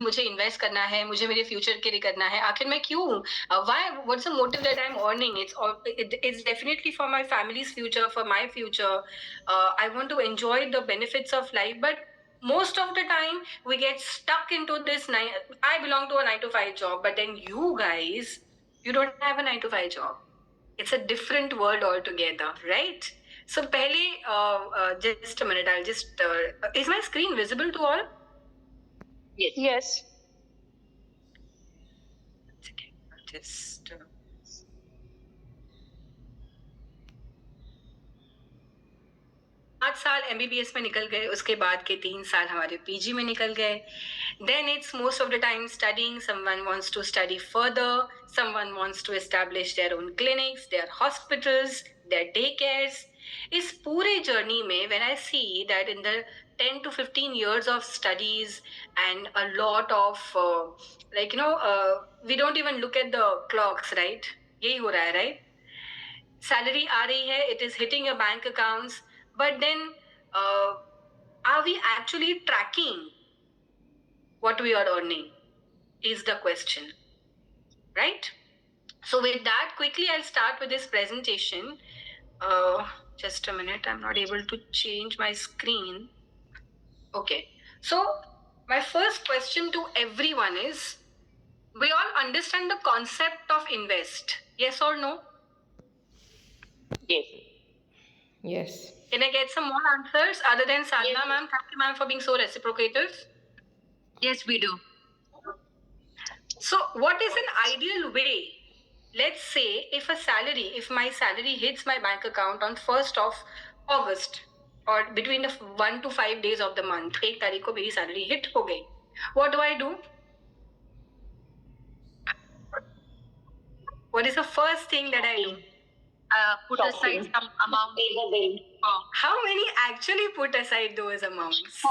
मुझे इन्वेस्ट करना है, मुझे मेरे फ्यूचर के लिए करना है, आखिर मैं क्यों हूँ? Why what's the motive that I am earning? It's definitely for my family's future, for my future. I want to enjoy the benefits of life, but most of the time we get stuck into this I belong to a 9 to 5 job, but then you guys, you don't have a 9 to 5 job. It's a different world altogether, right? So pehle, just a minute, I'll just is my screen visible to all? Yes. Okay, I'll just 8 साल MBBS में निकल गए, उसके बाद के 3 साल हमारे PG में निकल गए. Then it's most of the time studying. Someone wants to study further. Someone wants to establish their own clinics, their hospitals, their daycares. इस पूरे journey में, when I see that in the 10 to 15 years of studies and a lot of we don't even look at the clocks, right? यही हो रहा है, right? Salary आ रही है, it is hitting your bank accounts, but then are we actually tracking what we are earning is the question, right? So with that, quickly I'll start with this presentation. Just a minute, I'm not able to change my screen. Okay, so my first question to everyone is, we all understand the concept of invest, yes or no? Yes. Yes. Can I get some more answers other than Sadhana Yes. ma'am? Thank you ma'am for being so reciprocative. Yes, we do. So what is an ideal way? Let's say if my salary hits my bank account on 1st of August or between the 1 to 5 days of the month, 1 तारीख को मेरी salary hit हो गई. What do I do? What is the first thing that I do? Put aside some amount. Pay the bill. How many actually put aside those amounts?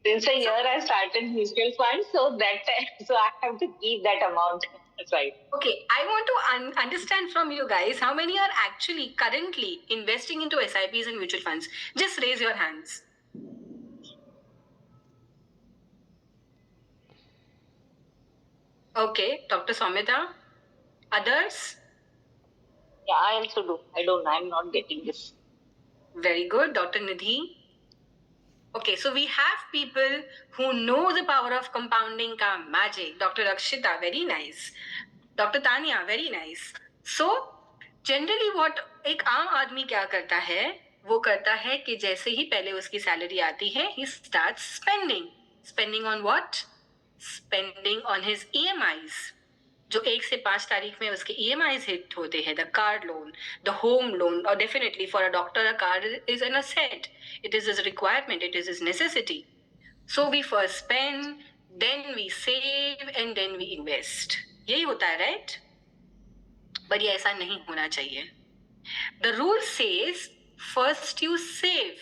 Since a year I started mutual funds, so I have to keep that amount aside. Okay, I want to understand from you guys how many are actually currently investing into SIPs and mutual funds. Just raise your hands. Okay, Dr. Soumita. Others? Yeah, I also do. I'm not getting this. Very good. Dr. Nidhi? Okay, so we have people who know the power of compounding ka magic. Dr. Rakshita, very nice. Dr. Tanya, very nice. So, generally what एक आम आदमी क्या करता है, वो करता है कि जैसे ही पहले उसकी सैलरी आती है, he starts spending. Spending on what? Spending on his EMIs. जो 1 से 5 तारीख में उसके EMIs हिट होते हैं, the car loan, the home loan, or definitely for a doctor a car is an asset. It is his requirement, it is his necessity. So we first spend, then we save, and then we invest. यही होता है, right? But ये ऐसा नहीं होना चाहिए. The rule says first you save,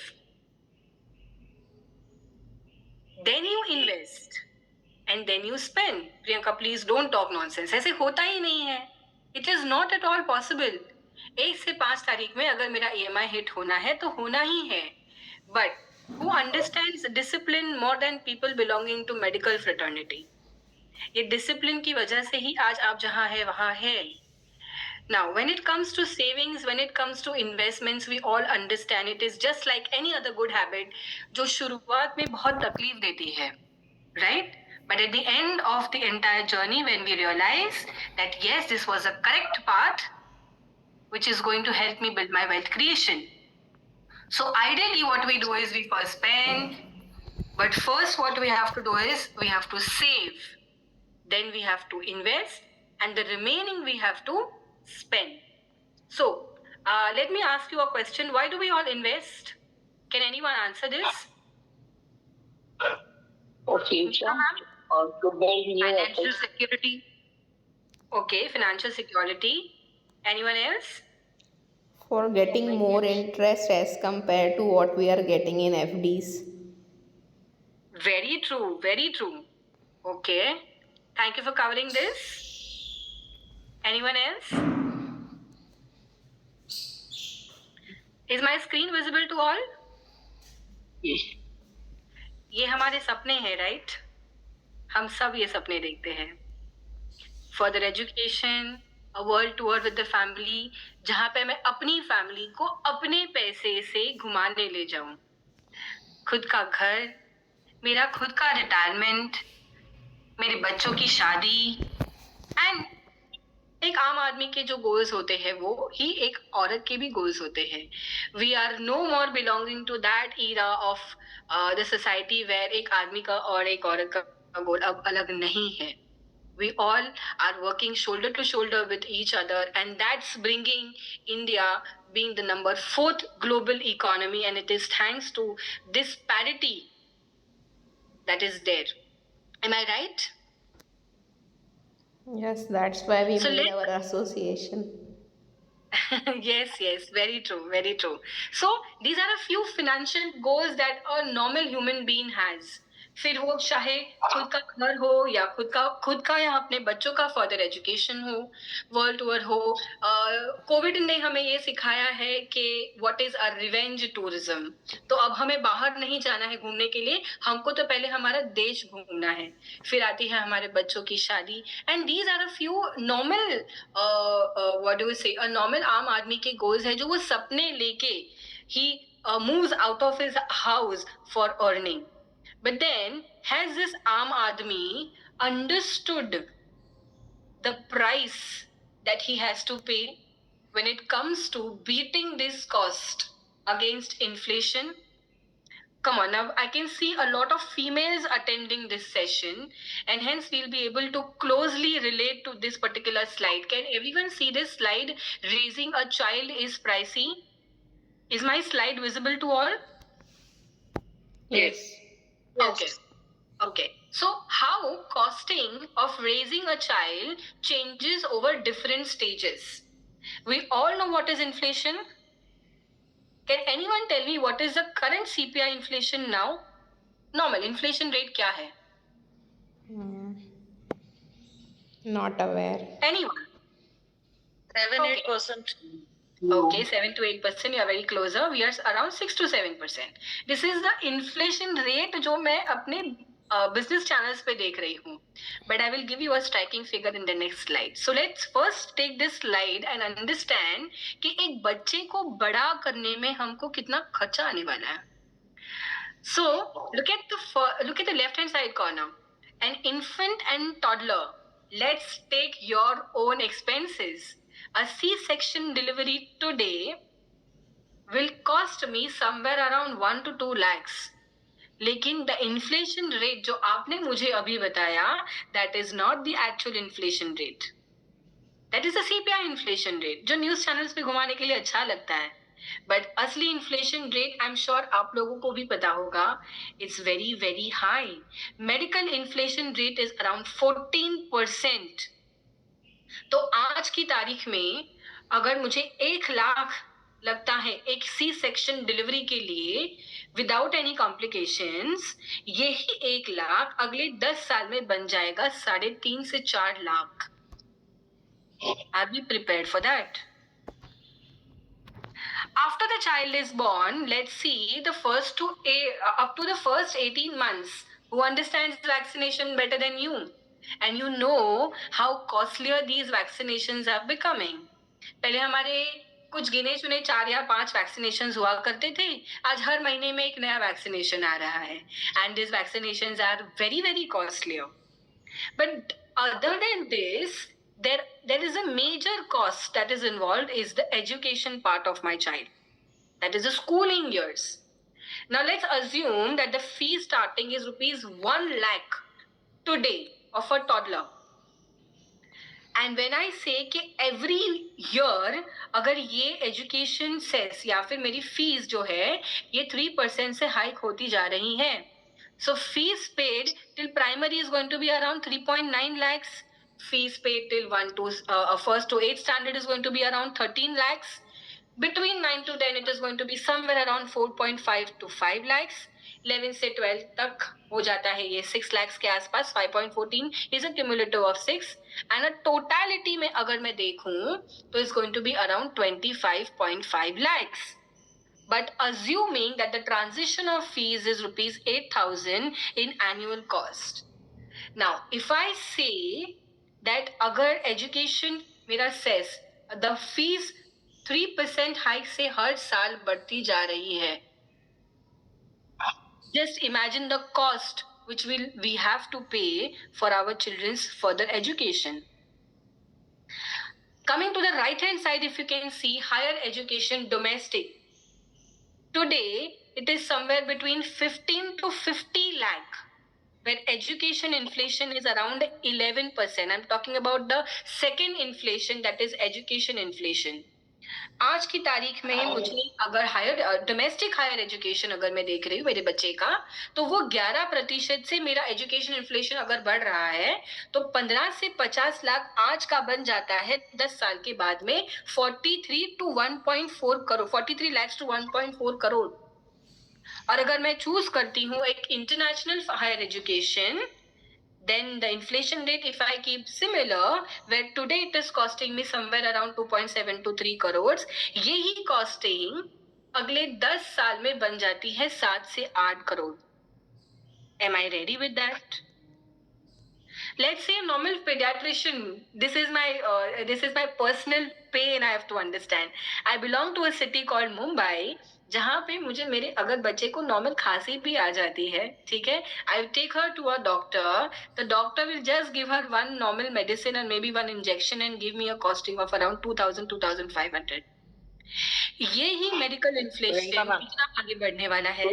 then you invest, and then you spend. Priyanka, please don't talk nonsense. ऐसे होता ही नहीं है. It is not at all possible. 1 से 5 तारीख में अगर मेरा EMI हिट होना है तो होना ही है. But who understands discipline more than people belonging to medical fraternity? ये discipline की वजह से ही आज आप जहाँ है वहाँ है. Now, when it comes to savings, when it comes to investments, we all understand it is just like any other good habit, जो शुरुआत में बहुत तकलीफ देती है, right? But at the end of the entire journey, when we realize that yes, this was a correct path, which is going to help me build my wealth creation. So ideally, what we do is we first spend, but first what we have to do is we have to save, then we have to invest, and the remaining we have to spend. So let me ask you a question. Why do we all invest? Can anyone answer this? For future or to build new Financial assets. security. Okay, financial security. Anyone else? For getting more interest as compared to what we are getting in FDs. Very true, very true. Okay. Thank you for covering this. Anyone else? Is my screen visible to all? ये हमारे सपने हैं, right? हम सब ये सपने देखते हैं। Further education, a world tour with the family, जहाँ पे मैं अपनी फैमिली को अपने पैसे से घुमाने ले जाऊं। खुद का घर, मेरा खुद का रिटायरमेंट, मेरे बच्चों की शादी एंड एक आम आदमी के जो गोल्स होते हैं वो ही एक औरत के भी गोल्स होते हैं। We are no more belonging to that era of the society where एक आदमी का और एक औरत का गोल अब अलग नहीं है। We all are working shoulder to shoulder with each other, and that's bringing India being the number 4th global economy, and it is thanks to this parity that is there. Am I right? Yes, that's why we So made let our association. yes, very true, very true. So these are a few financial goals that a normal human being has. फिर वो चाहे खुद का घर हो या खुद का या अपने बच्चों का फर्दर एजुकेशन हो, वर्ल्ड टूर हो। कोविड ने हमें ये सिखाया है कि what is a revenge tourism. तो अब हमें बाहर नहीं जाना है घूमने के लिए, हमको तो पहले हमारा देश घूमना है, फिर आती है हमारे बच्चों की शादी। And these are a few normal what do we say normal आम आदमी के गोल्स है जो वो सपने लेके ही moves out of his house for earning. But then, has this Aam Aadmi understood the price that he has to pay when it comes to beating this cost against inflation? Come on, now I can see a lot of females attending this session, and hence we'll be able to closely relate to this particular slide. Can everyone see this slide? Raising a child is pricey. Is my slide visible to all? Yes. Okay. Okay. So, how costing of raising a child changes over different stages? We all know what is inflation. Can anyone tell me what is the current CPI inflation now? Normal inflation rate क्या है? Not aware. Anyone? 7-8%. Okay, 7 to 8%. You are very closer. We are around 6 to 7%. This is the inflation rate जो मैं अपने business channels पे देख रही हूँ. But I will give you a striking figure in the next slide. So let's first take this slide and understand कि एक बच्चे को बड़ा करने में हमको कितना खर्चा आने वाला है. So look at the left hand side corner. An infant and toddler. Let's take your own expenses. A C-section delivery today will cost me somewhere around 1 to 2 lakhs. लेकिन the inflation rate जो आपने मुझे अभी बताया, that is not the actual inflation rate. That is the CPI inflation rate, जो news channels पे घुमाने के लिए अच्छा लगता है. बट असली inflation rate I am sure आप लोगों को भी पता होगा, it's very very high. Medical inflation rate is around 14%. तो आज की तारीख में अगर मुझे 1 लाख लगता है एक सी सेक्शन डिलीवरी के लिए विदाउट एनी कॉम्प्लिकेशंस, यही 1 लाख अगले 10 साल में बन जाएगा 3.5 से 4 lakh. Are we prepared for that? After the child is born, let's see the up to the first 18 months. Who understands vaccination better than you? And you know how costlier these vaccinations are becoming. पहले हमारे कुछ गिने चुने 4 या 5 vaccination हुआ करते थे, आज हर महीने में एक नया वैक्सीनेशन आ रहा है. And these vaccinations are very very costlier. But other than this, there is a major cost that is involved is the education part of my child. That is the schooling years. Now let's assume that the fee starting is rupees 1 lakh today of a toddler. And when I say कि every year अगर ये education cess या फिर मेरी fees जो है ये 3% से hike होती जा रही है. So fees paid till primary is going to be around 3.9 lakhs. Fees paid till 1 to 8 standard is going to be around 13 lakhs. Between 9 to 10 it is going to be somewhere around 4.5 to 5 lakhs. 11 से 12 तक हो जाता है ये 6 lakhs के आसपास. 5.14 is a cumulative of 6. And a totality में अगर मैं देखूं तो it's going to be around 25.5 lakhs. but assuming that the transition of fees is rupees 8,000 in annual cost. Now, if I say that अगर education मेरा cess the fees 3% hike से हर साल बढ़ती जा रही है, just imagine the cost which we have to pay for our children's further education. Coming to the right hand side, if you can see higher education domestic, today it is somewhere between 15 to 50 lakh, where education inflation is around 11%. I'm talking about the second inflation, that is education inflation. आज की तारीख में मुझे अगर higher domestic higher education अगर मैं देख रही हूँ मेरे बच्चे का, तो वो 11% से मेरा एजुकेशन इन्फ्लेशन अगर बढ़ रहा है तो 15 से 50 लाख आज का बन जाता है 10 साल के बाद में 43 to 1.4 crore, 43 lakhs to 1.4 crore. और अगर मैं चूज करती हूँ एक international higher education, then the inflation rate, if I keep similar, where today it is costing me somewhere around 2.7 to 3 crores, यही costing अगले 10 साल में बन जाती है 7 से 8 crore. Am I ready with that? Let's say a normal pediatrician, this is my personal pain I have to understand. I belong to a city called Mumbai, जहाँ पे मुझे मेरे अगर बच्चे को नॉर्मल खांसी भी आ जाती है, ठीक है, I take her to a doctor, the doctor will just give her one normal medicine and maybe one injection and give me a costing of around 2,000-2,500. ये ही मेडिकल इन्फ्लेशन कितना आगे बढ़ने वाला है.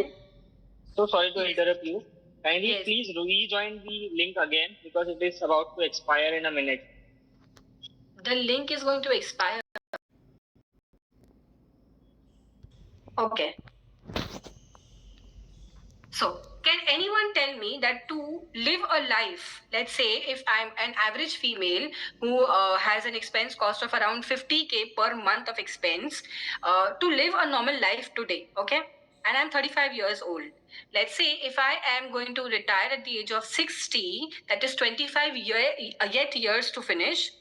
So sorry to interrupt you. Kindly Yes. please rejoin the link again because it is about to expire in a minute. The link is going to expire. Okay. So, can anyone tell me that to live a life, let's say if I'm an average female who has an expense cost of around 50k per month of expense, to live a normal life today, okay? And I'm 35 years old. Let's say if I am going to retire at the age of 60, that is 25 years to finish.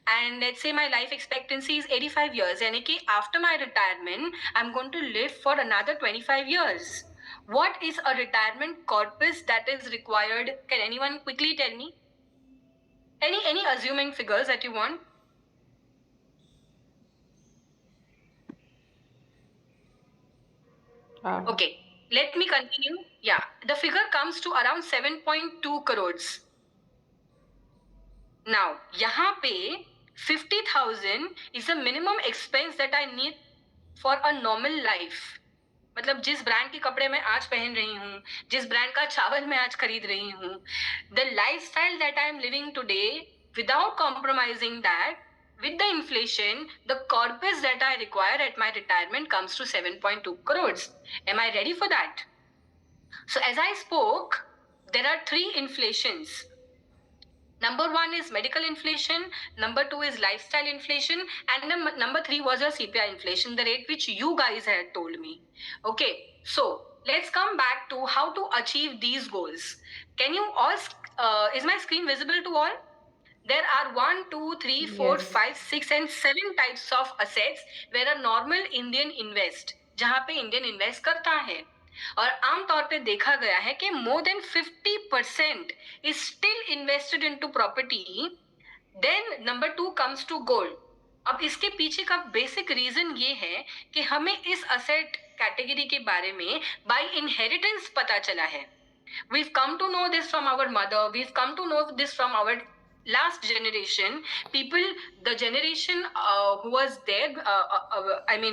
And let's say my life expectancy is 85 years. यानी कि after my retirement, I'm going to live for another 25 years. What is a retirement corpus that is required? Can anyone quickly tell me? Any assuming figures that you want? Okay, let me continue. Yeah, the figure comes to around 7.2 crores. Now, यहाँ पे 50,000 is the minimum expense that I need for a normal life. मतलब जिस brand के कपड़े मैं आज पहन रही हूँ, जिस ब्रांड का चावल मैं आज खरीद रही हूँ, the lifestyle that I am living today, without compromising that, with the inflation, the corpus that I require at my retirement comes to 7.2 crores. Am I ready for that? So as I spoke, there are 3 inflations. Number 1 is medical inflation, number 2 is lifestyle inflation, and number 3 was your CPI inflation, the rate which you guys had told me. Okay, so let's come back to how to achieve these goals. Can you all, is my screen visible to all? There are 1, 2, 3, 4, 5, 6 and 7 types of assets where a normal Indian invest, जहाँ पे Indian invest करता है. और आमतौर पे देखा गया है कि more than 50% is still invested into property. Then number 2 comes to gold. अब इसके पीछे का बेसिक रीजन ये है कि हमें इस असेट कैटेगरी के बारे में बाय इनहेरिटेंस पता चला है. We've come to know this from our mother. We've come to know this from our last generation. People, the generation who was there,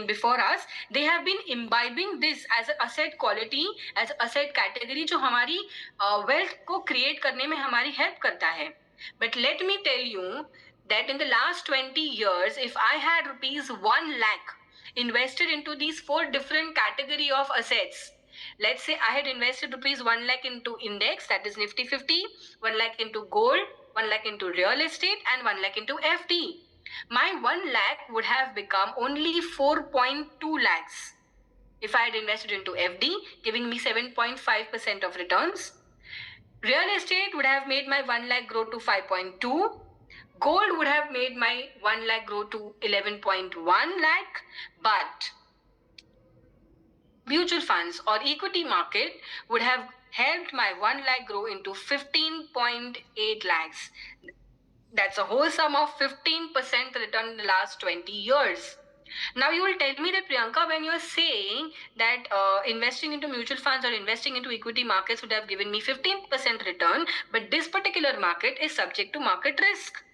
before us, they have been imbibing this as an asset quality, as asset category, जो हमारी wealth को create करने में हमारी help करता है. But let me tell you that in the last 20 years, if I had rupees 1 lakh invested into these 4 different category of assets, let's say I had invested rupees 1 lakh into index, that is Nifty 50, 1 lakh into gold, 1 lakh into real estate, and 1 lakh into FD. My 1 lakh would have become only 4.2 lakhs if I had invested into FD, giving me 7.5% of returns. Real estate would have made my 1 lakh grow to 5.2. Gold would have made my 1 lakh grow to 11.1 lakh. But mutual funds or equity market would have helped my 1 lakh grow into 15.8 lakhs. That's a whole sum of 15% return in the last 20 years. Now you will tell me that Priyanka, when you're saying that investing into mutual funds or investing into equity markets would have given me 15% return, but this particular market is subject to market risk.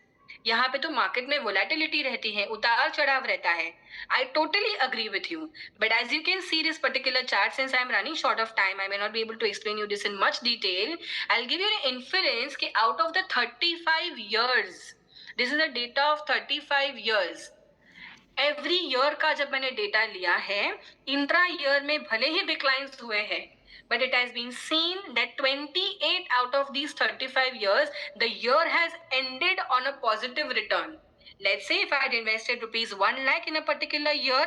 यहाँ पे तो market में volatility रहती है, उतार चढ़ाव रहता है. I totally agree with you. But as you can see this particular chart, since I am running short of time, I may not be able to explain you this in much detail. I'll give you an inference कि out of the 35 years, this is the data of 35 years. Every year का जब मैंने data लिया है, intra year में भले ही declines हुए हैं, but it has been seen that 28 out of these 35 years, the year has ended on a positive return. Let's say if I had invested rupees 1 lakh in a particular year,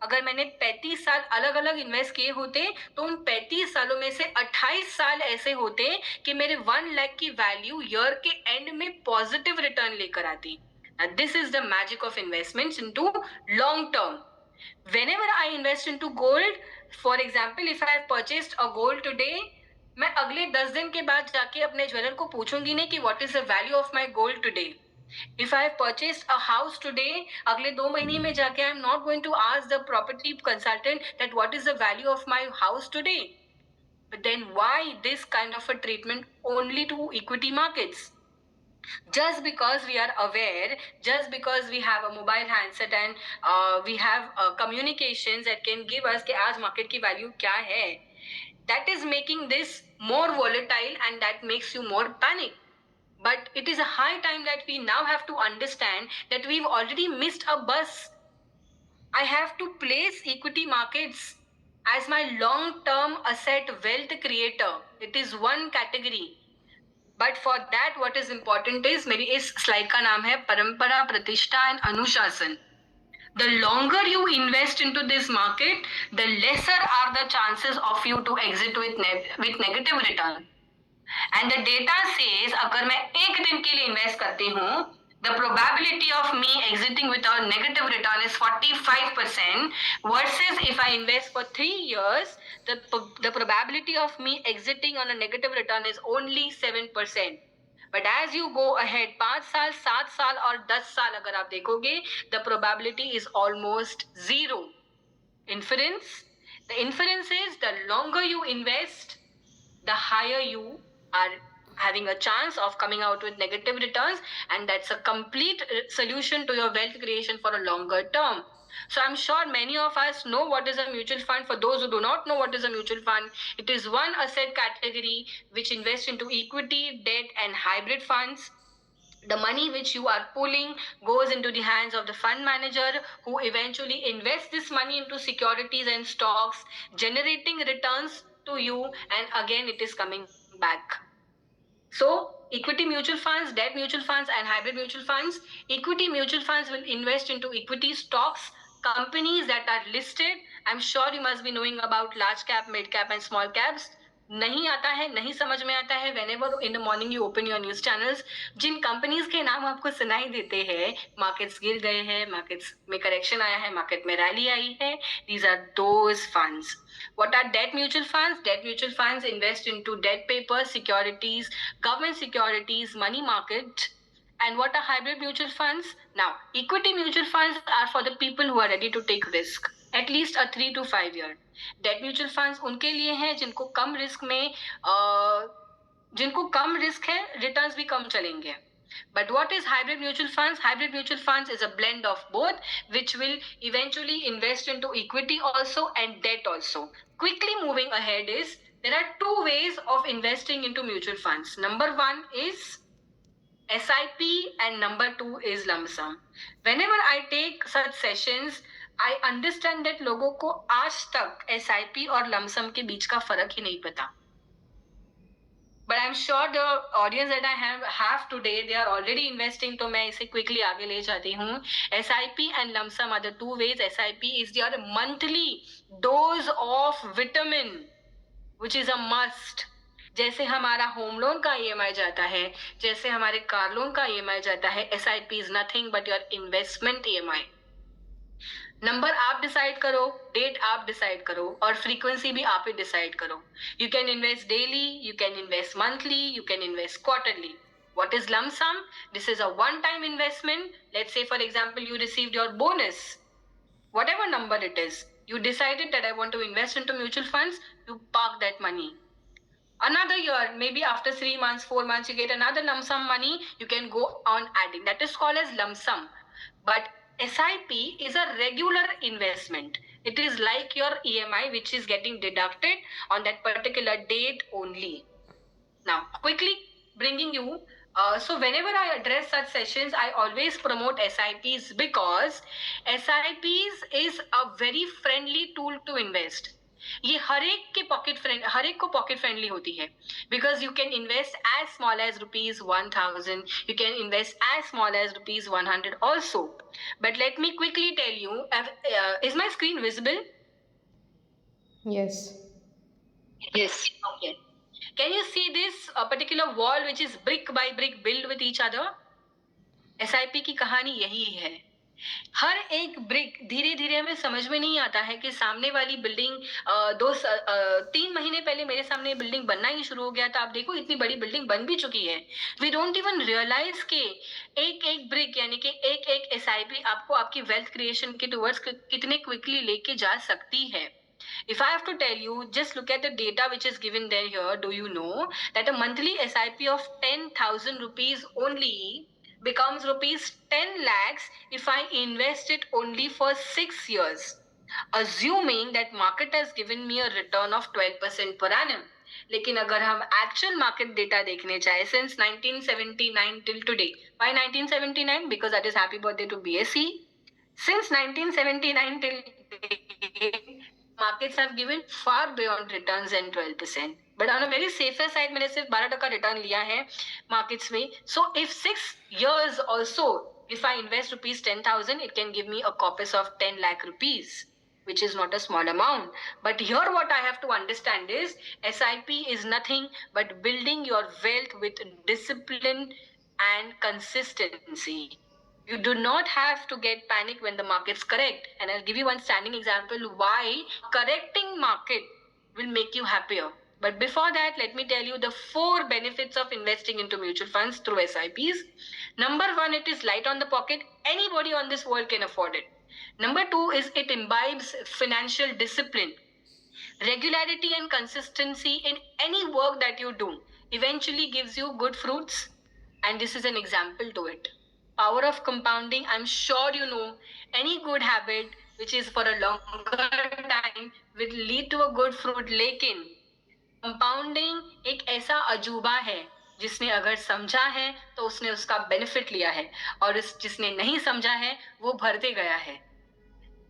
अगर मैंने 35 साल अलग अलग invest किए होते तो उन 35 सालों में से 28 साल ऐसे होते कि मेरे 1 लाख की वैल्यू ईयर के एंड में पॉजिटिव रिटर्न लेकर आती. Now, this is the magic of investments into long term. Whenever I invest into gold, for example, if I have purchased a gold today, मैं अगले 10 दिन के बाद जाके अपने ज्वेलर को पूछूंगी नहीं कि what is the value of my gold today. If I have purchased a house today, अगले 2 महीने में जाके I am not going to ask the property consultant that what is the value of my house today. But then why this kind of a treatment only to equity markets? Just because we are aware, just because we have a mobile handset and we have communications that can give us कि आज market की value क्या है, that is making this more volatile and that makes you more panic. But it is a high time that we now have to understand that we've already missed a bus. I have to place equity markets as my long-term asset wealth creator. It is one category. But for that, what is important is, मेरी इस slide का नाम है परंपरा, प्रतिष्ठा and अनुशासन. The longer you invest into this market, the lesser are the chances of you to exit with negative return. And the data says, अगर मैं एक दिन के लिए invest करती हूँ, the probability of me exiting with a negative return is 45% versus if I invest for 3 years, the probability of me exiting on a negative return is only 7%. But as you go ahead, 5 साल, 7 साल और 10 साल अगर आप देखोगे, the probability is almost zero. Inference? The inference is the longer you invest, the higher you are having a chance of coming out with negative returns, and that's a complete solution to your wealth creation for a longer term. So I'm sure many of us know what is a mutual fund. For those who do not know what is a mutual fund, it is one asset category which invests into equity, debt and hybrid funds. The money which you are pulling goes into the hands of the fund manager, who eventually invests this money into securities and stocks, generating returns to you, and again it is coming back. So, equity mutual funds, debt mutual funds and hybrid mutual funds. Equity mutual funds will invest into equity stocks, companies that are listed. I'm sure you must be knowing about large cap, mid cap and small caps. नहीं आता है, नहीं समझ में आता है. Whenever in the morning you open your news channels, जिन companies के नाम आपको सुनाई देते हैं, मार्केट्स गिर गए हैं, मार्केट्स में करेक्शन आया है, मार्केट में रैली आई है, these are those funds. What are debt mutual funds? Debt mutual funds invest into debt papers, securities, government securities, money market. And what are hybrid mutual funds? Now, equity mutual funds are for the people who are ready to take risk, at least a 3 to 5 year. Debt mutual funds उनके लिए हैं जिनको कम risk में जिनको कम risk है, returns भी कम चलेंगे. But what is hybrid mutual funds? Hybrid mutual funds is a blend of both, which will eventually invest into equity also and debt also. Quickly moving ahead is, there are 2 ways of investing into mutual funds. Number 1 is SIP and number 2 is lump sum. Whenever I take such sessions, I understand that लोगों को आज तक SIP और lump sum के बीच का फर्क ही नहीं पता. But I'm sure the audience that I have today, they are already investing, तो मैं इसे quickly आगे ले जाती हूँ. SIP and lump sum are the 2 ways. SIP is your monthly dose of vitamin, which is a must. जैसे हमारा home loan का EMI जाता है, जैसे हमारे कार लोन का EMI जाता है, SIP is nothing but your investment EMI. Number आप डिसाइड करो, डेट आप डिसाइड करो और फ्रीक्वेंसी भी आप ही डिसाइड करो. You can invest daily, you can invest monthly, you can invest quarterly. What is lump sum? This is a one-time investment. Let's say, for example, you received your bonus, whatever number it is. You decided that I want to invest into mutual funds, you park that money. Another year, maybe after 3 months, 4 months, you get another lump sum money, you can go on adding. That is called as lump sum. But SIP is a regular investment. It is like your EMI, which is getting deducted on that particular date only. Now, quickly bringing you, so whenever I address such sessions, I always promote SIPs because SIPs is a very friendly tool to invest. ये हर एक को pocket friendly होती है because you can invest as small as ₹1,000, you can invest as small as ₹100 also. But let me quickly tell you, is my screen visible? Yes. Yes. Okay. Can you see this particular wall which is brick by brick built with each other? SIP की कहानी यही है. हर एक brick धीरे धीरे हमें समझ में नहीं आता है कि सामने वाली बिल्डिंग 3 महीने पहले मेरे सामने बिल्डिंग बनना ही शुरू हो गया था. आप देखो इतनी बड़ी बिल्डिंग बन भी चुकी है. वी डोंट इवन रियलाइज के एक एक ब्रिक यानी कि एक एक SIP आपको आपकी वेल्थ क्रिएशन के टुवर्ड्स कितने क्विकली लेके जा सकती है. If I have to tell you, just look at the data which is given there here. Do you know that a monthly SIP of 10,000 rupees only becomes rupees 10 lakhs if I invest it only for 6 years, assuming that market has given me a return of 12% per annum. लेकिन अगर हम actual market data देखने जाए since 1979 till today, why 1979? Because that is happy birthday to BSE. Since 1979 till today, markets have given far beyond returns than 12%. But on a very safer side, मैंने सिर्फ 12% return लिया है markets में. So if 6 years also, if I invest ₹10,000, it can give me a corpus of 10 lakh rupees, which is not a small amount. But here what I have to understand is SIP is nothing but building your wealth with discipline and consistency. You do not have to get panic when the markets correct. And I'll give you one standing example why correcting market will make you happier. But before that, let me tell you the 4 benefits of investing into mutual funds through SIPs. Number 1, it is light on the pocket. Anybody on this world can afford it. Number 2 is it imbibes financial discipline. Regularity and consistency in any work that you do eventually gives you good fruits. And this is an example to it. Power of compounding. I'm sure you know any good habit which is for a longer time will lead to a good fruit. लेकिन compounding एक ऐसा अजूबा है जिसने अगर समझा है तो उसने उसका बेनिफिट लिया है और जिसने नहीं समझा है वो भरते गया है.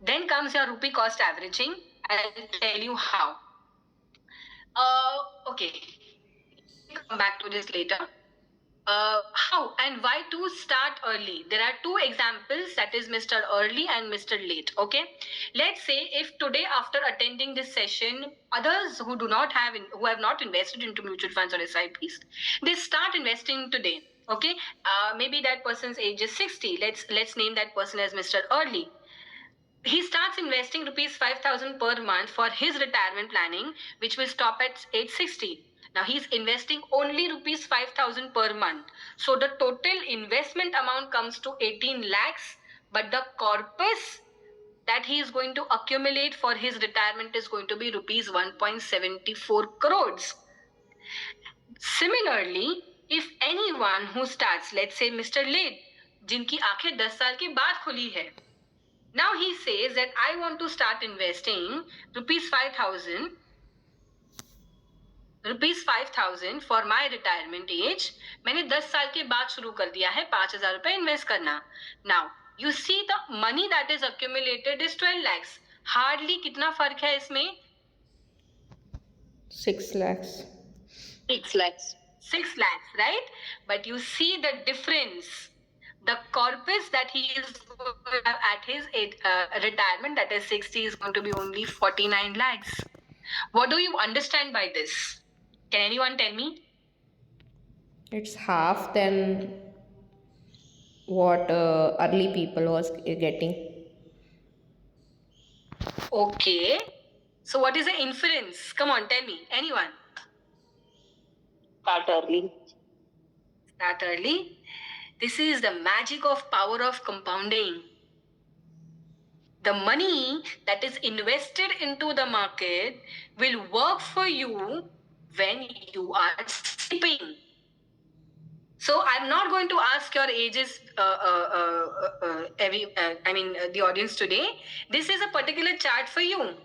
Then comes your rupee cost averaging. I'll tell you how. Okay, come back to this later. How and why to start early? There are 2 examples, that is Mr. Early and Mr. Late. Okay, let's say if today after attending this session, others who have not invested into mutual funds or SIPs, they start investing today. Okay, maybe that person's age is 60. Let's name that person as Mr. Early. He starts investing ₹5,000 per month for his retirement planning, which will stop at age 60. Now he's investing only ₹5,000 per month. So the total investment amount comes to 18 lakhs, but the corpus that he is going to accumulate for his retirement is going to be ₹1.74 crores. Similarly, if anyone who starts, let's say Mr. Late, जिनकी आंखें 10 साल के बाद खुली है, now he says that I want to start investing ₹5,000 for my retirement age. मैंने 10 साल के बाद शुरू कर दिया है ₹5,000 इन्वेस्ट करना. Now you see the money that is accumulated is 12 lakhs. Hardly कितना फर्क है इसमें? 6 lakhs. 6 lakhs. 6 lakhs, right? But you see the difference. The corpus that he is going to have at his retirement, that is 60, is going to be only 49 lakhs. What do you understand by this? Can anyone tell me? It's half than what early people was getting. Okay. So what is the inference? Come on, tell me. Anyone? Start early. Start early. This is the magic of power of compounding. The money that is invested into the market will work for you when you are sleeping. So I'm not going to ask your ages, the audience today. This is a particular chart for you.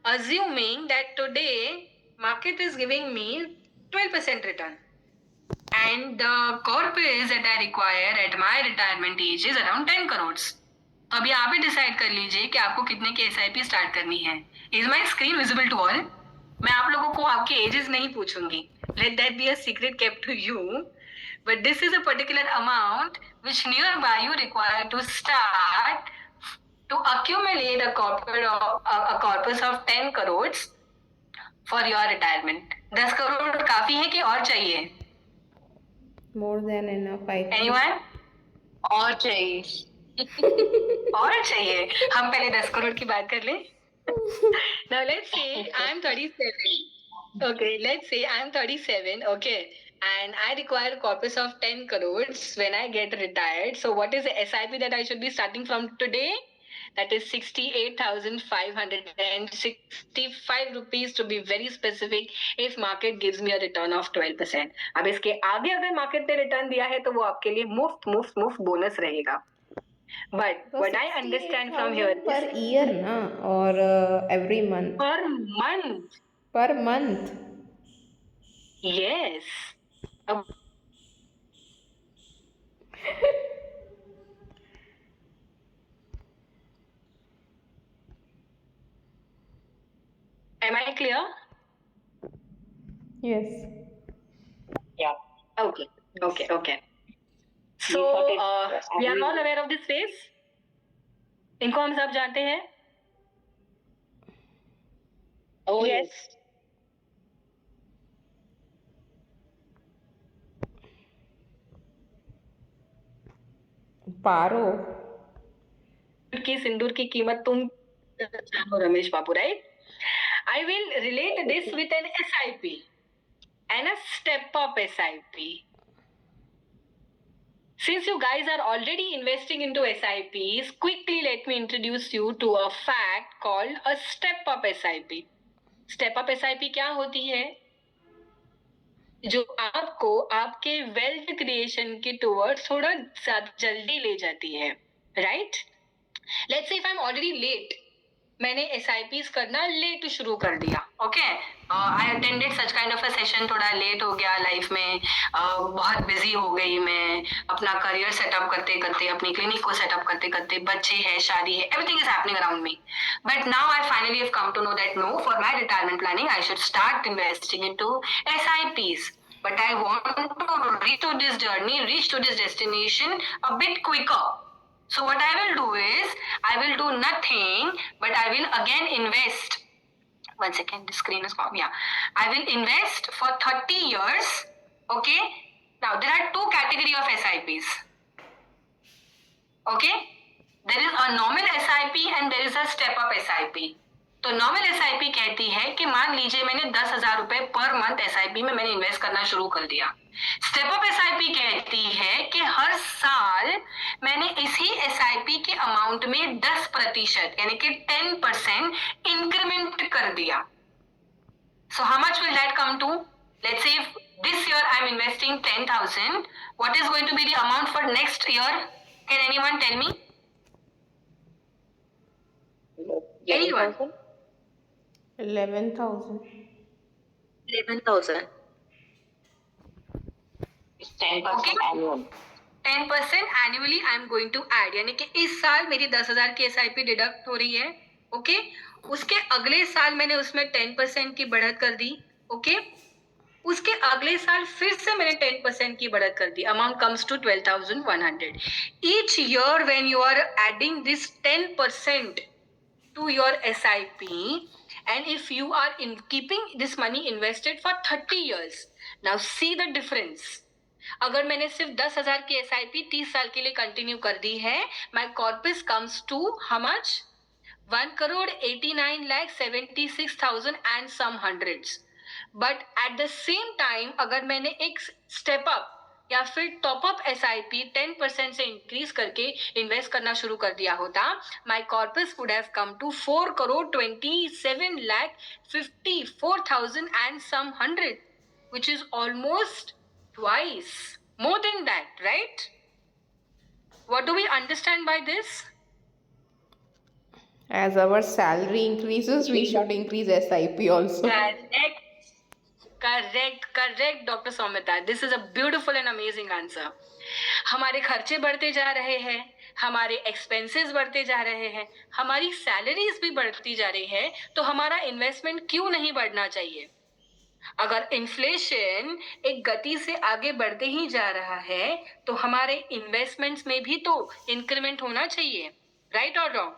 Assuming that today market is giving me 12% return. And the corpus that I require at my retirement age is around 10 crores. तो अभी आप ही decide कर लीजिए कि आपको कितने की SIP start करनी है. Is my screen visible to all? मैं आप लोगों को आपके एजेस नहीं पूछूंगी. Let that be a secret kept to you. But this is a particular amount which nearby you require to start to accumulate a corpus of 10 crores for your retirement. 10 crore काफी है कि और चाहिए? More than enough, I think. Anyone? और चाहिए. और चाहिए. हम पहले 10 करोड़ की बात कर लें. Now let's say I'm 37. Okay, let's say I'm 37. Okay, and I require a corpus of 10 crores when I get retired. So what is the SIP that I should be starting from today? That is 68,565 rupees to be very specific if market gives me a return of 12%. अब इसके आगे अगर market ने return दिया है तो वो आपके लिए मुफ्त बोनस रहेगा. But what I understand from here is per year na or every month? per month. Per month. Yes. Am I clear? Yes. Yeah. Okay. So, thought we are all aware of this phrase? इनको हम सब जानते हैं? Oh Yes. yes. पारो. की सिंदूर की कीमत तुम जानो रमेश बाबू, right? I will relate this with an SIP and a step-up SIP. Since you guys are already investing into SIPs, quickly let me introduce you to a fact called a step-up SIP. Step-up SIP क्या होती है? जो आपको आपके wealth creation के towards थोड़ा जल्दी ले जाती है, right? Let's say if I am already late, मैंने एसआईपीस करना लेट शुरू कर दिया. Okay, I attended such kind of a session, थोड़ा लेट हो गया लाइफ में, बहुत बिजी हो गई मैं अपना करियर सेटअप करते करते, अपनी क्लिनिक को सेटअप करते करते, बच्चे हैं, शादी है, everything is happening around me. But now I finally have come to know that no, for my retirement planning I should start investing into SIPs. But I want to reach to this journey, reach to this destination a bit quicker. So what I will do is, I will do nothing, but I will again invest. 1 second, the screen is gone. Yeah. I will invest for 30 years. Okay. Now, there are two categories of SIPs. Okay. There is a normal SIP and there is a step-up SIP. तो normal SIP कहती है कि मान लीजिए मैंने 10,000 रुपए per month SIP में मैंने इन्वेस्ट करना शुरू कर दिया. स्टेप अप एसआईपी कहती है कि हर साल मैंने इसी एसआईपी के अमाउंट में 10% यानी कि 10% इंक्रीमेंट कर दिया. So how much will that come to? Let's say this year I am investing 10,000. What is going to be the amount for next year? Can anyone tell me? Anyone? 11,000. 11,000. It's 10% annual. 10% annually I am going to add, यानी कि इस साल मेरी 10,000 की SIP deduct हो रही है. Okay, उसके अगले साल मैंने उसमें 10% की बढ़त कर दी. ओके, उसके अगले साल फिर से मैंने 10% की बढ़त कर दी. Amount comes to 12,100. Each year when you are adding this 10% to your SIP, and if you are keeping this money invested for 30 years, now see the difference. अगर मैंने सिर्फ 10,000 की SIP 30 साल के लिए कंटिन्यू कर दी है, my corpus comes to how much? 1,89,76,000 and some hundreds. But at the same time अगर मैंने एक स्टेप अप या फिर टॉप अप SIP 10% से इंक्रीज करके इन्वेस्ट करना शुरू कर दिया होता, my corpus would have come to 4,27,54,000 and some hundred, which is almost twice more than that, right? What do we understand by this? As our salary increases, we should increase SIP also. Correct, Dr. Soumita. This is a beautiful and amazing answer. हमारे खर्चे बढ़ते जा रहे हैं, हमारे expenses बढ़ते जा रहे हैं, हमारी सैलरीज भी बढ़ती जा रही है, तो हमारा इन्वेस्टमेंट क्यों नहीं बढ़ना चाहिए? अगर इन्फ्लेशन एक गति से आगे बढ़ते ही जा रहा है, तो हमारे इन्वेस्टमेंट्स में भी तो इंक्रीमेंट होना चाहिए, राइट और wrong?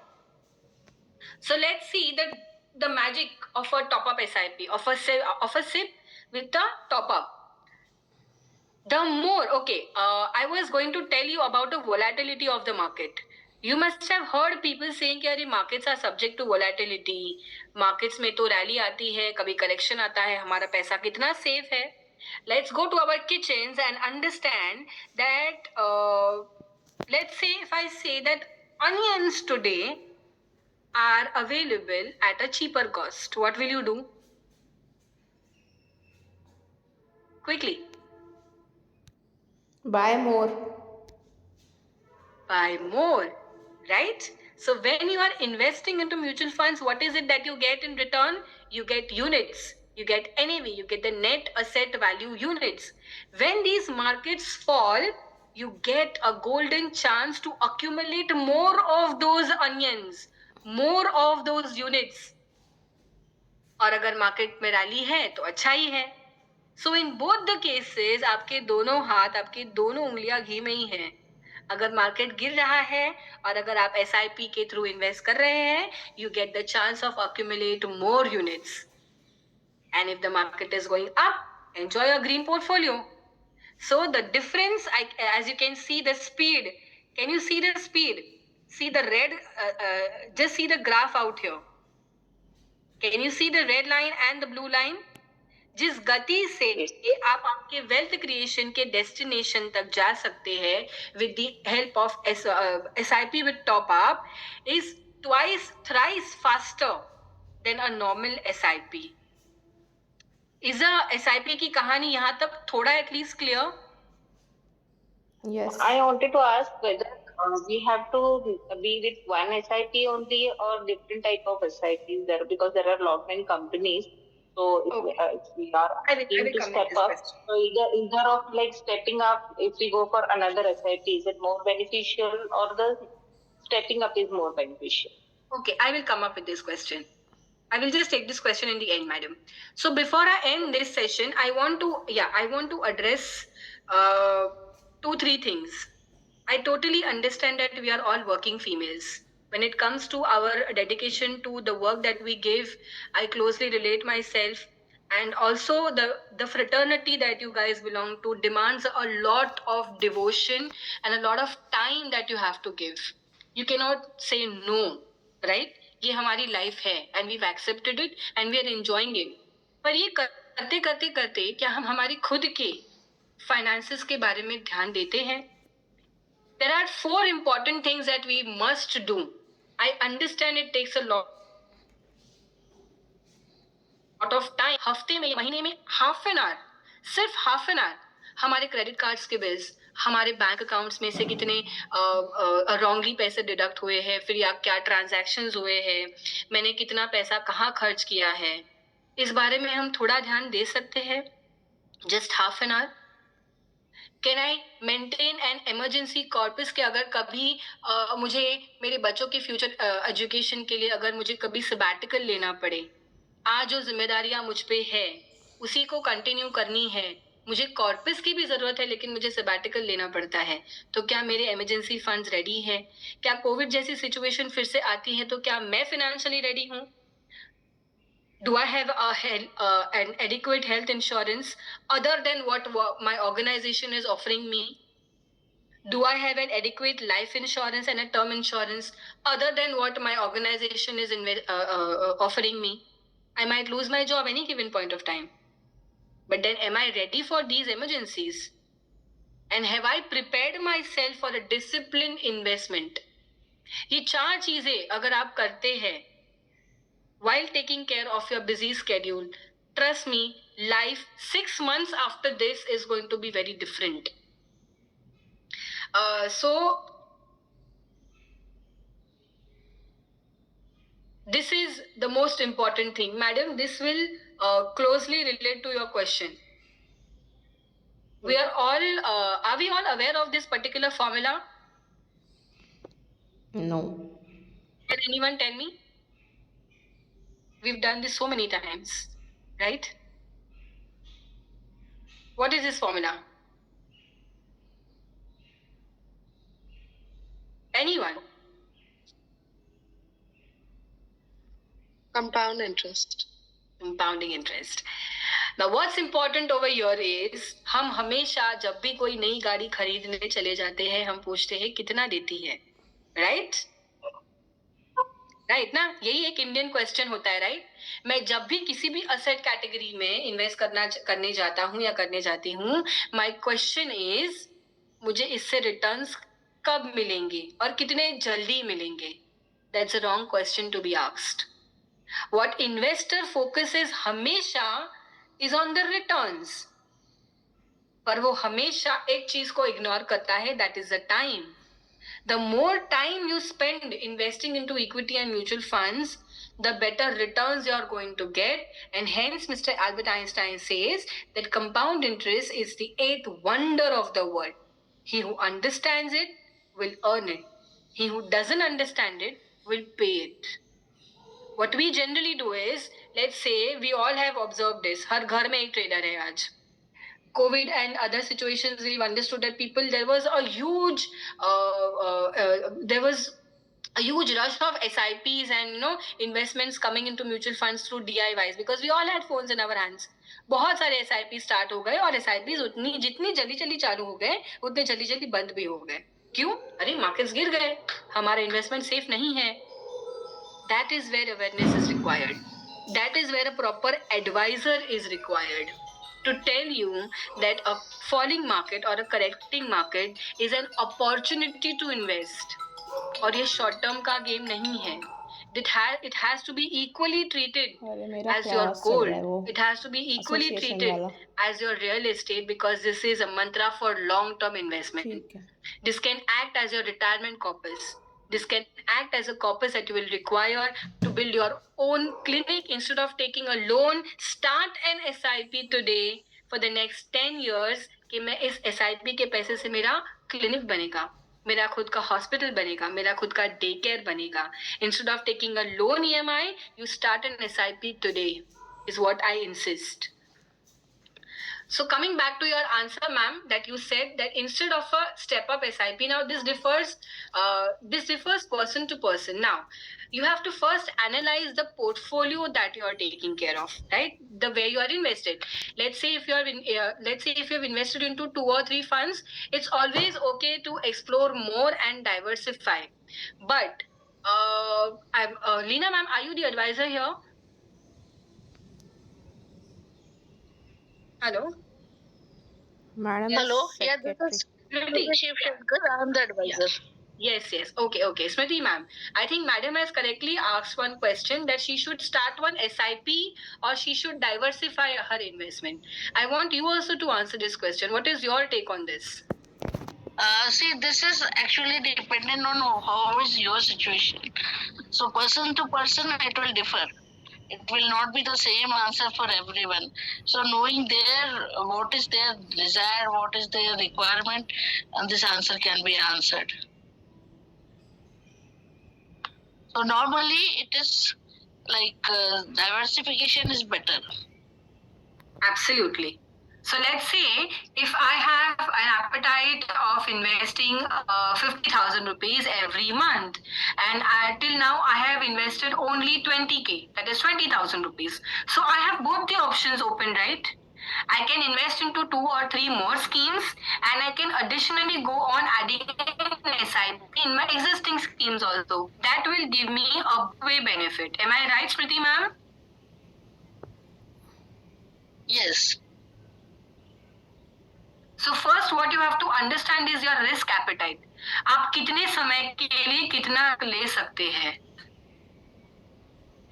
So let's see the magic of a top-up SIP, of a SIP with the top-up. The more, okay, I was going to tell you about the volatility of the market. You must have heard people saying कि अरे markets are subject to volatility. Markets में तो rally आती है, कभी correction आता है, हमारा पैसा कितना safe है? Let's go to our kitchens and understand that, let's say if I say that onions today are available at a cheaper cost, what will you do? Quickly. Buy more. Buy more, right? So when you are investing into mutual funds, what is it that you get in return? You get units, you get NAV, you get the net asset value units. When these markets fall, you get a golden chance to accumulate more of those onions, more of those units. और अगर market में rally है तो अच्छा ही है. सो in both the cases आपके दोनों हाथ, आपकी दोनों उंगलियां घी में ही हैं. अगर मार्केट गिर रहा है और अगर आप SIP के थ्रू इन्वेस्ट कर रहे हैं, you get the chance of accumulate more units. And if the market is going up, enjoy a green portfolio. So the difference, as you can see the speed, can you see the speed? See the red, just see the graph out here. Can you see the red line and the blue line? जिस गति से आप आपके wealth creation के destination तक जा सकते हैं with the help of SIP with top up is twice, thrice faster than a normal SIP. Is a SIP की कहानी यहाँ तक थोड़ा at least clear? Yes. I wanted to ask whether we have to be with one SIP only or different type of SIPs there, because there are a lot many companies. So if we are keen to step up, so either of like stepping up, if we go for another SIP, is it more beneficial or the stepping up is more beneficial? Okay, I will come up with this question. I will just take this question in the end, madam. So before I end this session, I want to address 2-3 things. I totally understand that we are all working females. When it comes to our dedication to the work that we give, I closely relate myself, and also the fraternity that you guys belong to demands a lot of devotion and a lot of time that you have to give. You cannot say no, right? ये हमारी life है and we've accepted it and we are enjoying it. पर ये करते करते करते क्या हम हमारी खुद के फाइनेंसेस के बारे में ध्यान देते हैं? There are 4 important things that we must do. I understand it takes a lot of time. हफ्ते में, महीने में सिर्फ हाफ एन आवर हमारे क्रेडिट कार्ड्स के बिल्स, हमारे बैंक अकाउंट्स में से कितने रॉन्गली पैसे डिडक्ट हुए हैं, फिर या क्या ट्रांजैक्शंस हुए हैं, मैंने कितना पैसा कहाँ खर्च किया है, इस बारे में हम थोड़ा ध्यान दे सकते हैं. Just half an hour. Can I maintain an emergency corpus के अगर कभी मुझे मेरे बच्चों के फ्यूचर एजुकेशन के लिए अगर मुझे कभी सबैटिकल लेना पड़े, आज जो जिम्मेदारियां मुझ पे है उसी को कंटिन्यू करनी है, मुझे कॉर्पस की भी जरूरत है लेकिन मुझे सबैटिकल लेना पड़ता है, तो क्या मेरे इमरजेंसी फंड्स रेडी हैं? क्या कोविड जैसी सिचुएशन फिर से आती है तो क्या मैं फाइनेंशियली रेडी हूँ? Do I have an adequate health insurance other than what my organization is offering me? Do I have an adequate life insurance and a term insurance other than what my organization is offering me? I might lose my job any given point of time. But then am I ready for these emergencies? And have I prepared myself for a disciplined investment? ये 4 चीजें अगर आप करते हैं while taking care of your busy schedule, trust me, life 6 months after this is going to be very different. So this is the most important thing. Madam, this will closely relate to your question. We are we all aware of this particular formula? No. Can anyone tell me? We've done this so many times, right? What is this formula? Anyone? Compound interest. Compounding interest. Now what's important over here is हम हमेशा जब भी कोई नई गाड़ी खरीदने चले जाते हैं हम पूछते हैं कितना देती है, राइट? राइट ना, यही एक इंडियन क्वेश्चन होता है, राइट? मैं जब भी किसी भी असेट कैटेगरी में इन्वेस्ट करने जाता हूँ या करने जाती हूँ, माय क्वेश्चन इज मुझे इससे रिटर्न्स कब मिलेंगे और कितने जल्दी मिलेंगे? That's a wrong question to be asked. What investor focuses हमेशा इज ऑन द रिटर्न्स, पर वो हमेशा एक चीज को इग्नोर करता है, that is the time. The more time you spend investing into equity and mutual funds, the better returns you are going to get. And hence, Mr. Albert Einstein says that compound interest is the 8th wonder of the world. He who understands it will earn it. He who doesn't understand it will pay it. What we generally do is, let's say we all have observed this. हर घर में एक trader है आज. COVID and other situations, we've understood that there was a huge rush of SIPs and investments coming into mutual funds through DIYs because we all had phones in our hands. बहुत सारे SIP start हो गए और SIPs जितनी जल्दी चालू हो गए उतने जल्दी बंद भी हो गए. क्यों? अरे मार्केट्स गिर गए, हमारा इन्वेस्टमेंट सेफ नहीं है. That is where awareness is required. That is where a proper advisor is required to tell you that a falling market or a correcting market is an opportunity to invest. और ये short term का game नहीं है. It has to be equally treated as your gold. It has to be equally treated as your real estate because this is a mantra for long term investment. This can act as your retirement corpus. This can act as a corpus that you will require to build your own clinic. Instead of taking a loan, start an SIP today for the next 10 years कि मैं इस SIP के पैसे से मेरा clinic बनेगा, मेरा खुद का हॉस्पिटल बनेगा, मेरा खुद का डे केयर बनेगा. Instead of taking a loan EMI, you start an SIP today is what I insist. So coming back to your answer, ma'am, that you said that instead of a step-up SIP, now this differs person to person. Now, you have to first analyze the portfolio that you are taking care of, right? The way you are invested. Let's say if you have invested into 2 or 3 funds, it's always okay to explore more and diversify. But Leena, ma'am, are you the advisor here? Hello? Madam. Hello? Yeah, Secretary. this is Shiv Shankar. I'm the advisor. Yes. Okay. Smriti ma'am, I think madam has correctly asked one question that she should start one SIP or she should diversify her investment. I want you also to answer this question. What is your take on this? See, this is actually dependent on how is your situation. So person to person, it will differ. It will not be the same answer for everyone. So knowing what is their desire, what is their requirement, and this answer can be answered. So normally it is like diversification is better. Absolutely. So let's say if I have an appetite of investing 50,000 rupees every month and till now I have invested only 20k, that is 20,000 rupees. So I have both the options open, right? I can invest into 2 or 3 more schemes, and I can additionally go on adding an SIP in my existing schemes also. That will give me a way benefit. Am I right, Smriti ma'am? Yes. So first what you have to understand is your risk appetite. आप कितने समय के लिए कितना ले सकते हैं?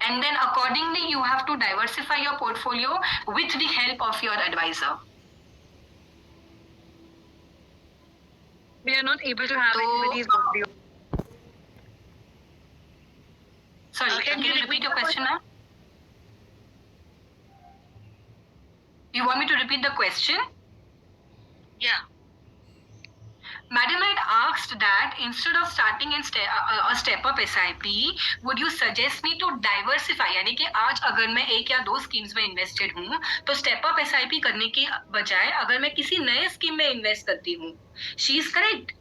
And then accordingly you have to diversify your portfolio with the help of your advisor. We are not able to have So- anybody's audio. Sorry, can you repeat your question, ma'am? You want me to repeat the question? Yeah. Madam, I had asked that instead of starting in a step-up SIP, would you suggest me to diversify? यानी कि आज अगर मैं एक या दो schemes में invested हूँ, तो स्टेप-अप SIP करने की बजाय अगर मैं किसी नए स्कीम में इन्वेस्ट करती हूँ, she is correct.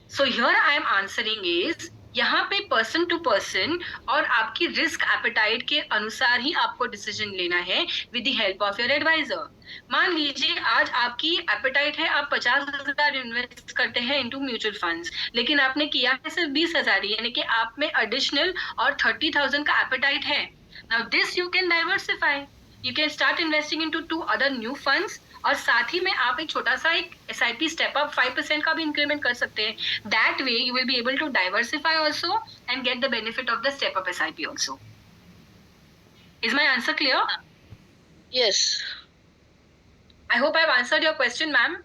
So here I am answering is यहाँ पे पर्सन टू पर्सन और आपकी रिस्क एपेटाइट के अनुसार ही आपको डिसीजन लेना है with the help of your advisor. मान लीजिए आज आपकी एपेटाइट है, आप 50,000 इन्वेस्ट करते हैं इनटू म्यूचुअल फंड्स, लेकिन आपने किया है सिर्फ 20,000, यानी कि आप में एडिशनल और 30,000 का एपेटाइट है. Now this you can diversify. You can start investing into 2 other new funds, और साथ ही में आप एक छोटा सा एक SIP स्टेप अप 5% का भी इंक्रीमेंट कर सकते हैं. That way you will be able to diversify also and get the benefit of the step up SIP also. Is my answer clear? Yes. I hope I've answered your question, ma'am.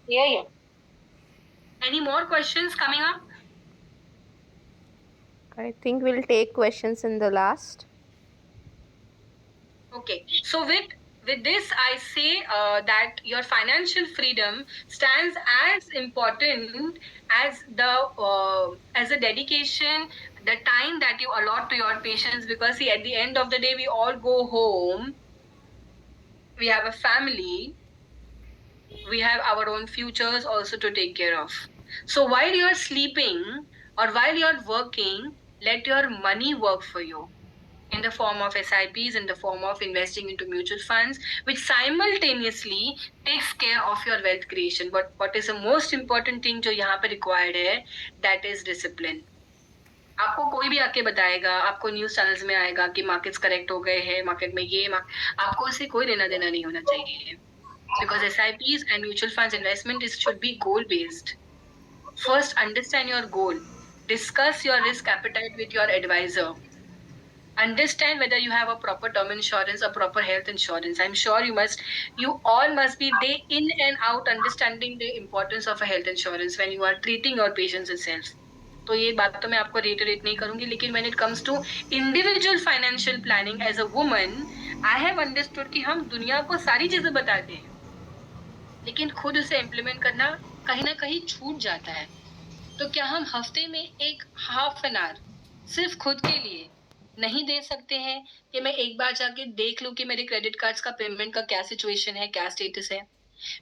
Yeah. Any more questions coming up? I think we'll take questions in the last. Okay, so with this I say that your financial freedom stands as important as the dedication, the time that you allot to your patients, because see, at the end of the day we all go home, we have a family, we have our own futures also to take care of. So while you're sleeping or while you're working, let your money work for you in the form of SIPs, in the form of investing into mutual funds, which simultaneously takes care of your wealth creation. But what is the most important thing जो यहाँ पे required है, that is discipline. आपको कोई भी आके बताएगा, आपको न्यूज चैनल्स में आएगा कि मार्केट्स करेक्ट हो गए हैं, मार्केट में ये आपको इससे कोई लेना देना नहीं होना चाहिए. Because SIPs and mutual funds investment should be goal based. First, understand your goal. Discuss your risk appetite with your advisor. Understand whether you have a proper term insurance or proper health insurance. I'm sure you all must be day in and out understanding the importance of a health insurance when you are treating your patients itself. तो ये बात तो मैं आपको reiterate नहीं करूँगी, लेकिन when it comes to individual financial planning as a woman, I have understood कि हम दुनिया को सारी चीजें बताते हैं, लेकिन खुद उसे implement करना कहीं ना कहीं छूट जाता है. तो क्या हम हफ्ते में एक हाफ एन आवर सिर्फ खुद के लिए नहीं दे सकते हैं कि मैं एक बार जाके देख लूं कि मेरे क्रेडिट कार्ड्स का पेमेंट का क्या सिचुएशन है, क्या स्टेटस है,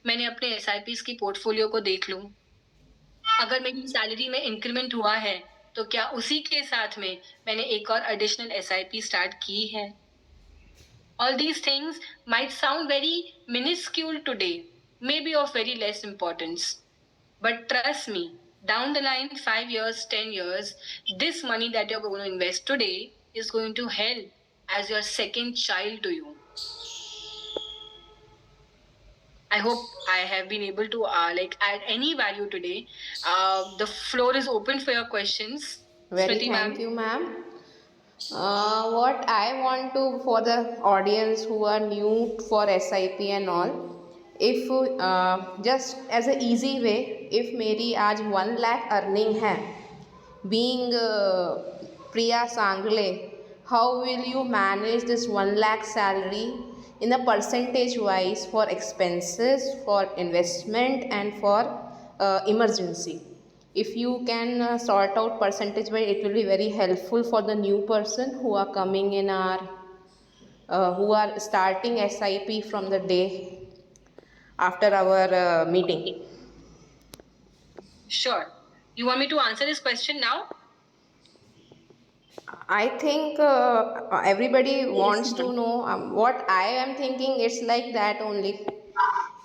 मैंने अपने SIPs की पोर्टफोलियो को देख लूं, अगर मेरी सैलरी में इंक्रीमेंट हुआ है तो क्या उसी के साथ में मैंने एक और एडिशनल SIP स्टार्ट की है. All these things might sound very minuscule today, maybe of very less importance, but trust me, down the line, 5 years, 10 years, this money that you're going to invest today is going to help as your second child to you. I hope I have been able to add any value today. The floor is open for your questions. Very Smriti ma'am. thank you, ma'am. What I want to, for the audience who are new for SIP and all, if just as a easy way, if मेरी आज 1 lakh earning है, being Priya Sangle, how will you manage this 1 lakh salary in a percentage wise for expenses, for investment and for emergency? If you can sort out percentage wise, it will be very helpful for the new person who are coming in our who are starting SIP from the day after our meeting. Sure. You want me to answer this question now? I think everybody wants to know what I am thinking. It's like that only.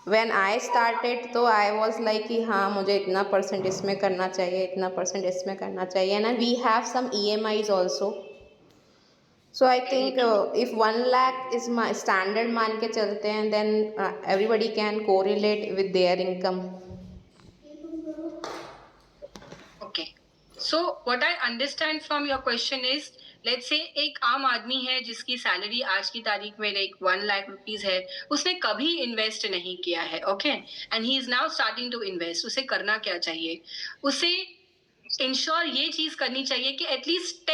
When I started तो I was like कि हाँ मुझे इतना percent इसमें करना चाहिए, इतना percent इसमें करना चाहिए, and we have some EMIs also. So I think if 1 lakh is my standard मान के चलते हैं, then everybody can correlate with their income. Okay. So what I understand from your question is, let's say एक आम आदमी है जिसकी salary आज की तारीख में लाइक 1 लाख रुपीज है, उसने कभी इन्वेस्ट नहीं किया है, okay, and he is now starting to invest. उसे करना क्या चाहिए? उसे इंश्योर ये चीज करनी चाहिए कि at least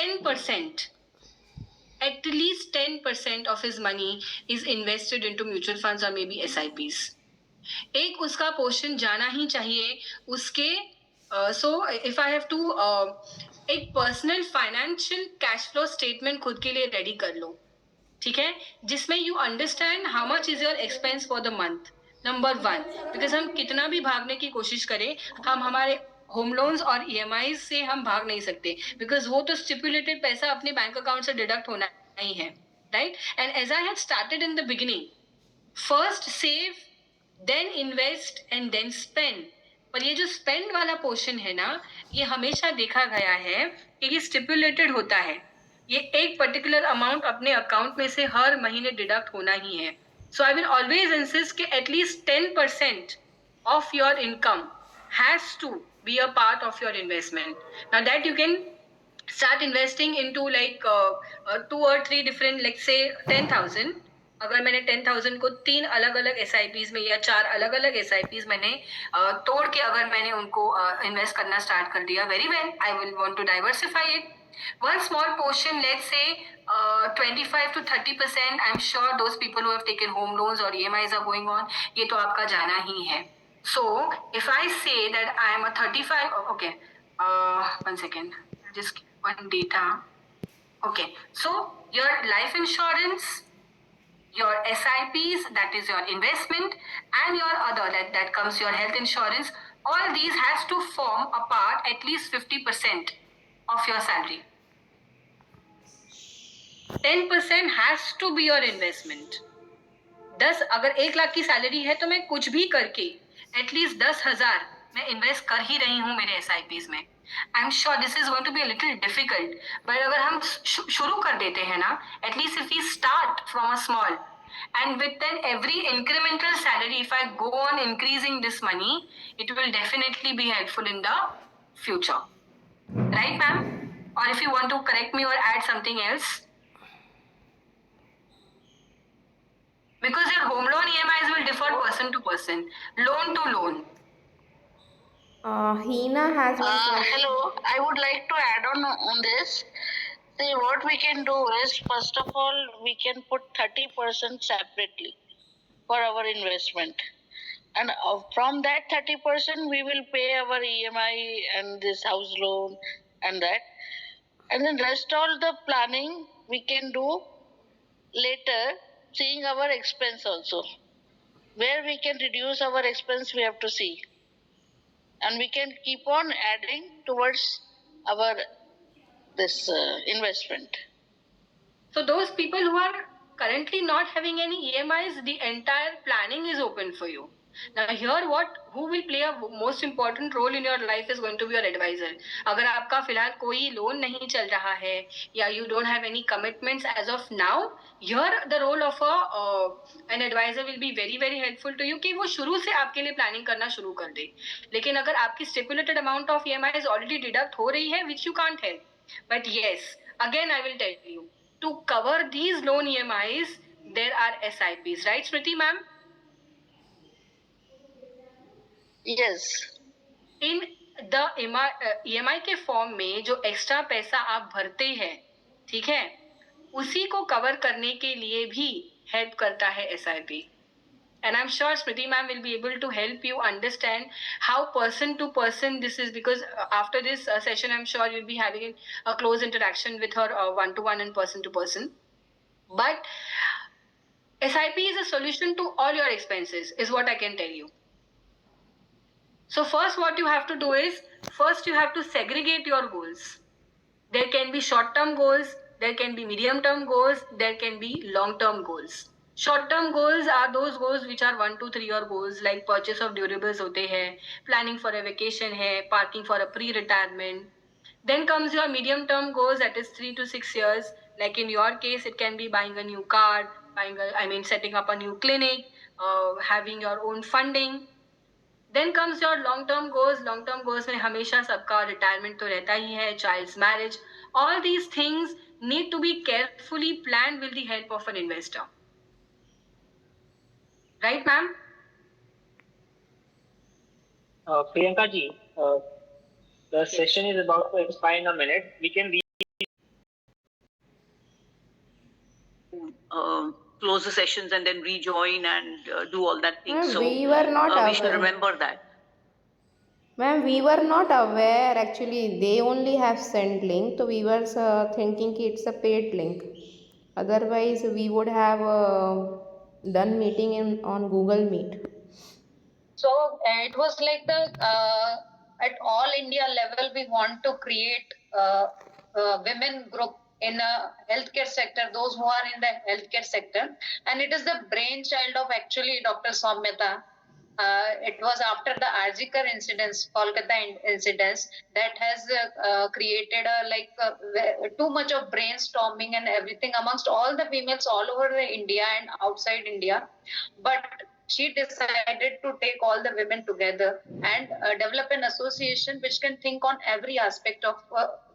10% of his money is invested into mutual funds or maybe SIPs. एक उसका पोर्शन जाना ही चाहिए उसके. So if I have to एक personal financial cash flow statement खुद के लिए रेडी कर लो, ठीक है, जिसमें you understand how much is your expense for the month. Number 1, because हम कितना भी भागने की कोशिश करें, हम हमारे होम लोन्स और EMI से हम भाग नहीं सकते, बिकॉज वो तो स्टिपुलेटेड पैसा अपने बैंक अकाउंट से डिडक्ट होना ही है, right? And as I had started in the beginning, first save, then invest and then spend. पर ये जो स्पेंड वाला पोर्शन है ना, ये हमेशा देखा गया है कि ये स्टिपुलेटेड होता है. ये एक पर्टिकुलर अमाउंट अपने अकाउंट में से हर महीने डिडक्ट होना ही है. So I will always insist कि at least 10% of your income has to be a part of your investment. Now that you can start investing into like 2 or 3 different, let's say 10,000. अगर मैंने 10,000 को 3 अलग अलग SIPs में या 4 अलग अलग SIPs मैंने तोड़ के अगर मैंने उनको इन्वेस्ट करना स्टार्ट कर दिया, very well, I will want to diversify it. One small portion, let's say 25 to 30%, I'm sure those people who have taken home loans or EMIs are going on, ये तो आपका जाना ही है. So if I say that I am a 35, okay, 1 second, just one data. Okay, so your life insurance, your SIPs, that is your investment, and your other, that comes your health insurance, all these has to form a part at least 50% of your salary. 10% has to be your investment. 10, अगर 1 लाख की salary है तो मैं कुछ भी करके at least 10,000 मैं invest कर ही रही हूँ मेरे SIPs में. I am sure this is going to be a little difficult, but अगर हम शुरू कर देते हैं ना, at least if we start from a small, and with then every incremental salary, if I go on increasing this money, it will definitely be helpful in the future, right ma'am? Or if you want to correct me or add something else, because your home loan EMIs will differ person to person, loan to loan. Hina has one question. Hello, I would like to add on this. See, what we can do is, first of all, we can put 30% separately for our investment. And from that 30%, we will pay our EMI and this house loan and that. And then rest all the planning we can do later, seeing our expense also. Where we can reduce our expense, we have to see. And we can keep on adding towards our this investment. So those people who are currently not having any EMIs, the entire planning is open for you. Now here who will play a most important role in your life is going to be your advisor. अगर आपका फिलहाल कोई loan नहीं चल रहा है या you don't have any commitments as of now, here the role of an advisor will be very very helpful to you कि वो शुरू से आपके लिए प्लानिंग करना शुरू कर दे. लेकिन अगर आपकी stipulated amount of EMI is already deduct हो रही है, which you can't help. But yes, again I will tell you, to cover these loan EMIs, there are SIPs, right Smriti ma'am? Yes. In the EMI के form में जो extra पैसा आप भरते हैं, ठीक है, उसी को कवर करने के लिए भी हेल्प करता है SIP. And I'm sure Smriti ma'am will be able to help you understand how person to person this is, because after this session I'm sure you'll be having a close interaction with her one to one and person to person. But SIP is a solution to all your expenses is what I can tell you. So first what you have to do is, first you have to segregate your goals. There can be short-term goals, there can be medium-term goals, there can be long-term goals. Short-term goals are those goals which are 1 to 3 year goals, like purchase of durables होते हैं, planning for a vacation है, parking for a pre-retirement. Then comes your medium-term goals, that is 3 to 6 years. Like in your case, it can be buying a new car, setting up a new clinic, having your own funding. Then comes your long term goals. Long term goals में हमेशा सबका retirement तो रहता ही है, child's marriage. All these things need to be carefully planned with the help of an investor. Right, ma'am? Priyanka ji, the session is about to expire in a minute. We can close the sessions and then rejoin and do all that thing. Ma'am, So we were not we should aware. remember that. Ma'am, we were not aware. Actually, they only have sent link. So we were thinking कि it's a paid link. Otherwise, we would have done meeting on Google Meet. So it was like the at all India level we want to create women group in a healthcare sector, those who are in the healthcare sector, and it is the brainchild of actually Dr. Soumyata. It was after the Arjikar incidents, Kolkata incidents, that has created too much of brainstorming and everything amongst all the females all over India and outside India. But she decided to take all the women together and develop an association which can think on every aspect of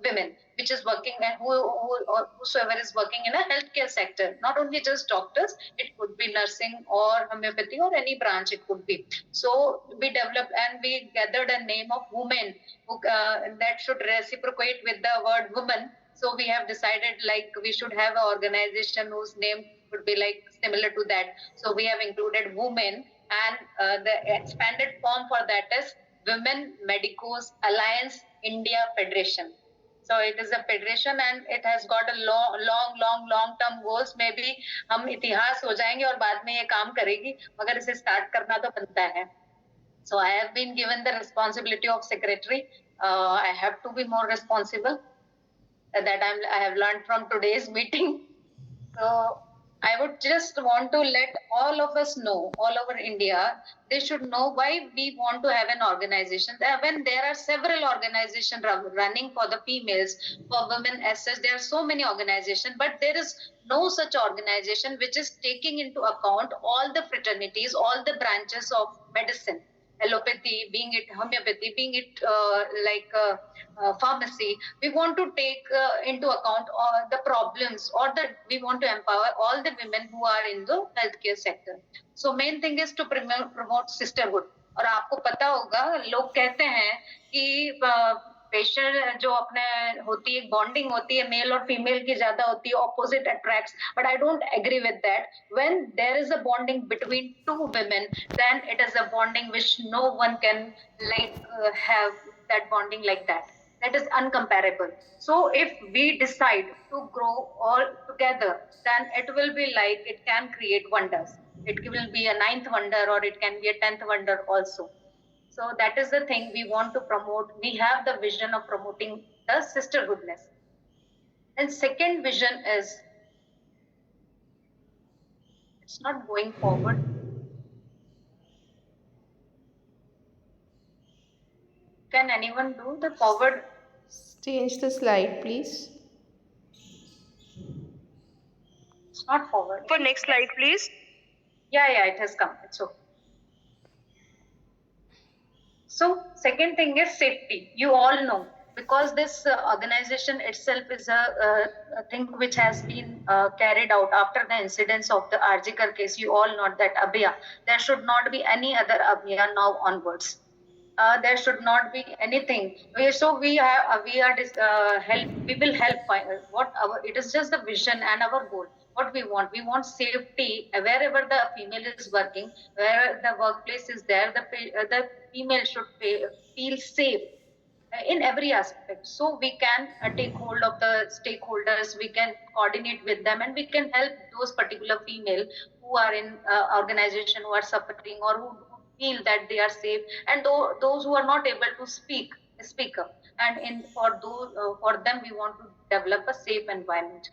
women, which is working and whosoever is working in a healthcare sector, not only just doctors, it could be nursing or homeopathy or any branch it could be. So we developed and we gathered a name of women who, that should reciprocate with the word woman. So we have decided like we should have an organization whose name would be like similar to that. So we have included women, and the expanded form for that is Women Medicos Alliance India Federation. So it is a federation and it has got a long term goals. Maybe हम इतिहास हो जाएंगे और बाद में ये काम करेगी, मगर इसे start करना तो बनता है. So I have been given the responsibility of secretary. I have to be more responsible. That I have learned from today's meeting. So I would just want to let all of us know, all over India, they should know why we want to have an organization. When there are several organizations running for the females, for women as such, there are so many organizations, but there is no such organization which is taking into account all the fraternities, all the branches of medicine. Allopathy, being it homeopathy, being it pharmacy, we want to take into account the problems, or that we want to empower all the women who are in the healthcare sector. So main thing is to promote sisterhood. और आपको पता होगा, लोग कहते हैं कि patient जो अपने होती है, बॉन्डिंग होती है मेल और फीमेल की ज्यादा होती है, opposite attracts, but I don't agree with that. When there is a bonding between two women, then it is a bonding which no one can have that bonding like that. That is uncomparable. So if we decide to grow all together, then it will be like it can create wonders. It will be a 9th wonder, or it can be a 10th wonder also. So that is the thing we want to promote. We have the vision of promoting the sisterhoodness. And second vision is, it's not going forward. Can anyone do the forward? Change the slide, please. It's not forward. For next slide, please. Yeah, it has come. It's okay. So second thing is safety. You all know, because this organization itself is a thing which has been carried out after the incidents of the Arjikar case. You all know that Abhiya. There should not be any other Abhiya now onwards. There should not be anything. We will help. It is just the vision and our goal. What we want safety wherever the female is working, where the workplace is there. The female should feel safe in every aspect. So we can take hold of the stakeholders. We can coordinate with them, and we can help those particular female who are in organization who are suffering, or who feel that they are safe, and those who are not able to speak, speak up. And for them, we want to develop a safe environment.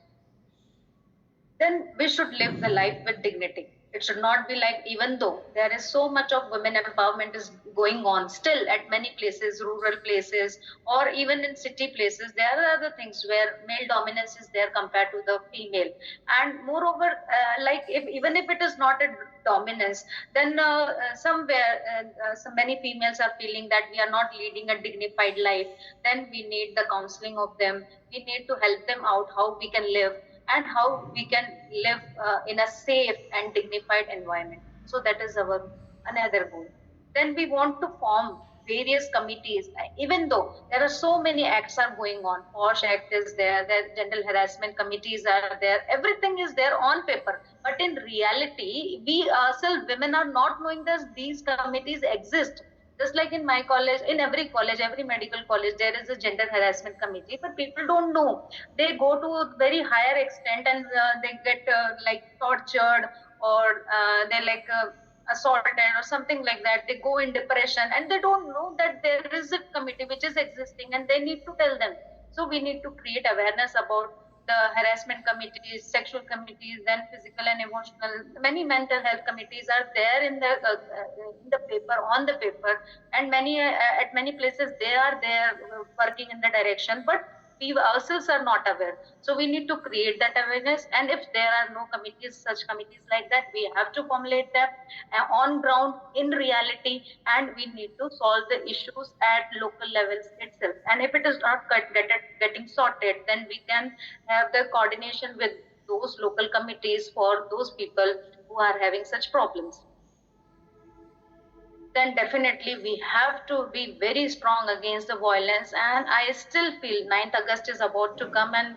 Then we should live the life with dignity. It should not be like, even though there is so much of women empowerment is going on still at many places, rural places, or even in city places, there are other things where male dominance is there compared to the female. And moreover, even if it is not a dominance, then so many females are feeling that we are not leading a dignified life. Then we need the counseling of them. We need to help them out how we can live and how we can live in a safe and dignified environment. So that is our another goal. Then we want to form various committees, even though there are so many acts are going on. POSH Act is there, the gender harassment committees are there, everything is there on paper. But in reality, we ourselves, women, are not knowing that these committees exist. Just like in my college, in every college, every medical college, there is a gender harassment committee, but people don't know. They go to a very higher extent, and they get like tortured, or they like assaulted or something like that. They go in depression, and they don't know that there is a committee which is existing, and they need to tell them. So we need to create awareness about the harassment committees, sexual committees, then physical and emotional. Many mental health committees are there in the paper, on the paper, and many at many places they are there working in the direction, but we ourselves are not aware. So we need to create that awareness. And if there are no committees, such committees like that, we have to formulate them on ground in reality, and we need to solve the issues at local levels itself. And if it is not getting sorted, then we can have the coordination with those local committees for those people who are having such problems. Then definitely we have to be very strong against the violence. And I still feel 9th August is about to come, and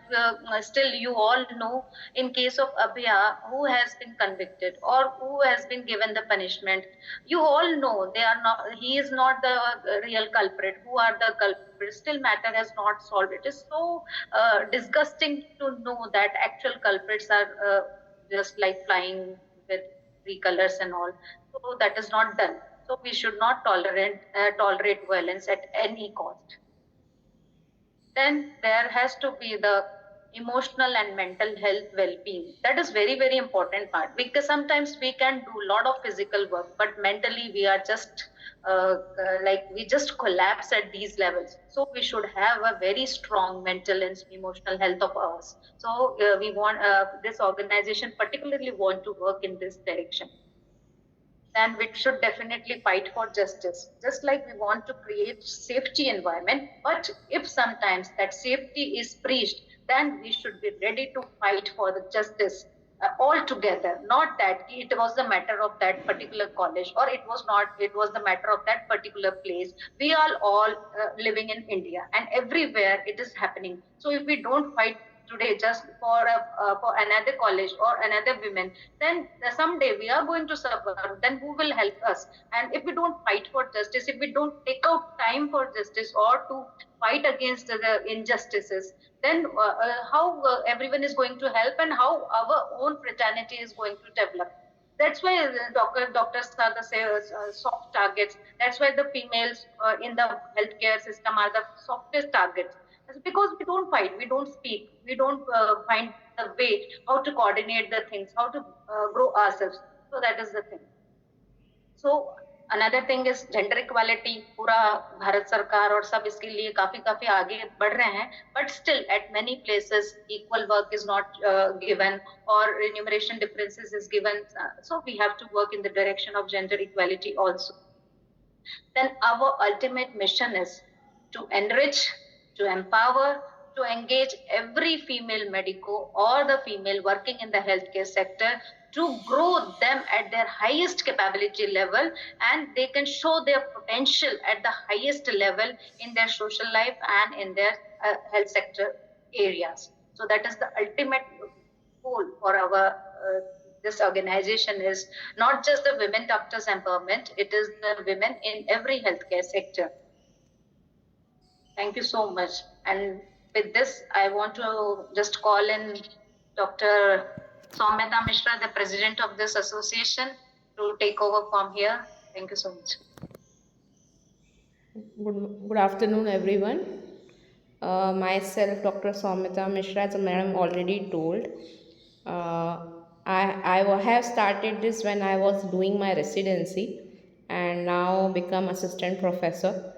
still you all know, in case of Abhya, who has been convicted or who has been given the punishment. You all know he is not the real culprit. Who are the culprits? Still matter has not solved. It is so disgusting to know that actual culprits are just like flying with three colors and all. So that is not done. So we should not tolerate violence at any cost. Then there has to be the emotional and mental health well-being. That is very, very important part, because sometimes we can do a lot of physical work, but mentally we are just we just collapse at these levels. So we should have a very strong mental and emotional health of ours. So we want this organization particularly want to work in this direction. And we should definitely fight for justice. Just like we want to create safety environment, but if sometimes that safety is breached, then we should be ready to fight for the justice altogether. Not that it was the matter of that particular college, or it was the matter of that particular place. We are all living in India, and everywhere it is happening. So if we don't fight today just for another college or another women, then someday we are going to suffer. Then who will help us? And if we don't fight for justice, if we don't take out time for justice or to fight against the injustices, then how everyone is going to help, and how our own fraternity is going to develop. That's why doctors are the soft targets. That's why the females in the healthcare system are the softest targets. It's because we don't fight, we don't speak, we don't find the way how to coordinate the things, how to grow ourselves. So that is the thing. So another thing is gender equality. पूरा भारत सरकार और सब इसके लिए काफी आगे बढ़ रहे हैं, but still at many places equal work is not given, or remuneration differences is given. So we have to work in the direction of gender equality also. Then our ultimate mission is to enrich, to empower, to engage every female medico or the female working in the healthcare sector, to grow them at their highest capability level, and they can show their potential at the highest level in their social life and in their health sector areas. So that is the ultimate goal for our this organization, is not just the women doctors empowerment, it is the women in every healthcare sector. Thank you so much. And with this, I want to just call in Dr. Soumyata Mishra, the president of this association, to take over from here. Thank you so much. Good afternoon, everyone. Myself, Dr. Soumita Mishra, as madam already told. I have started this when I was doing my residency and now become assistant professor.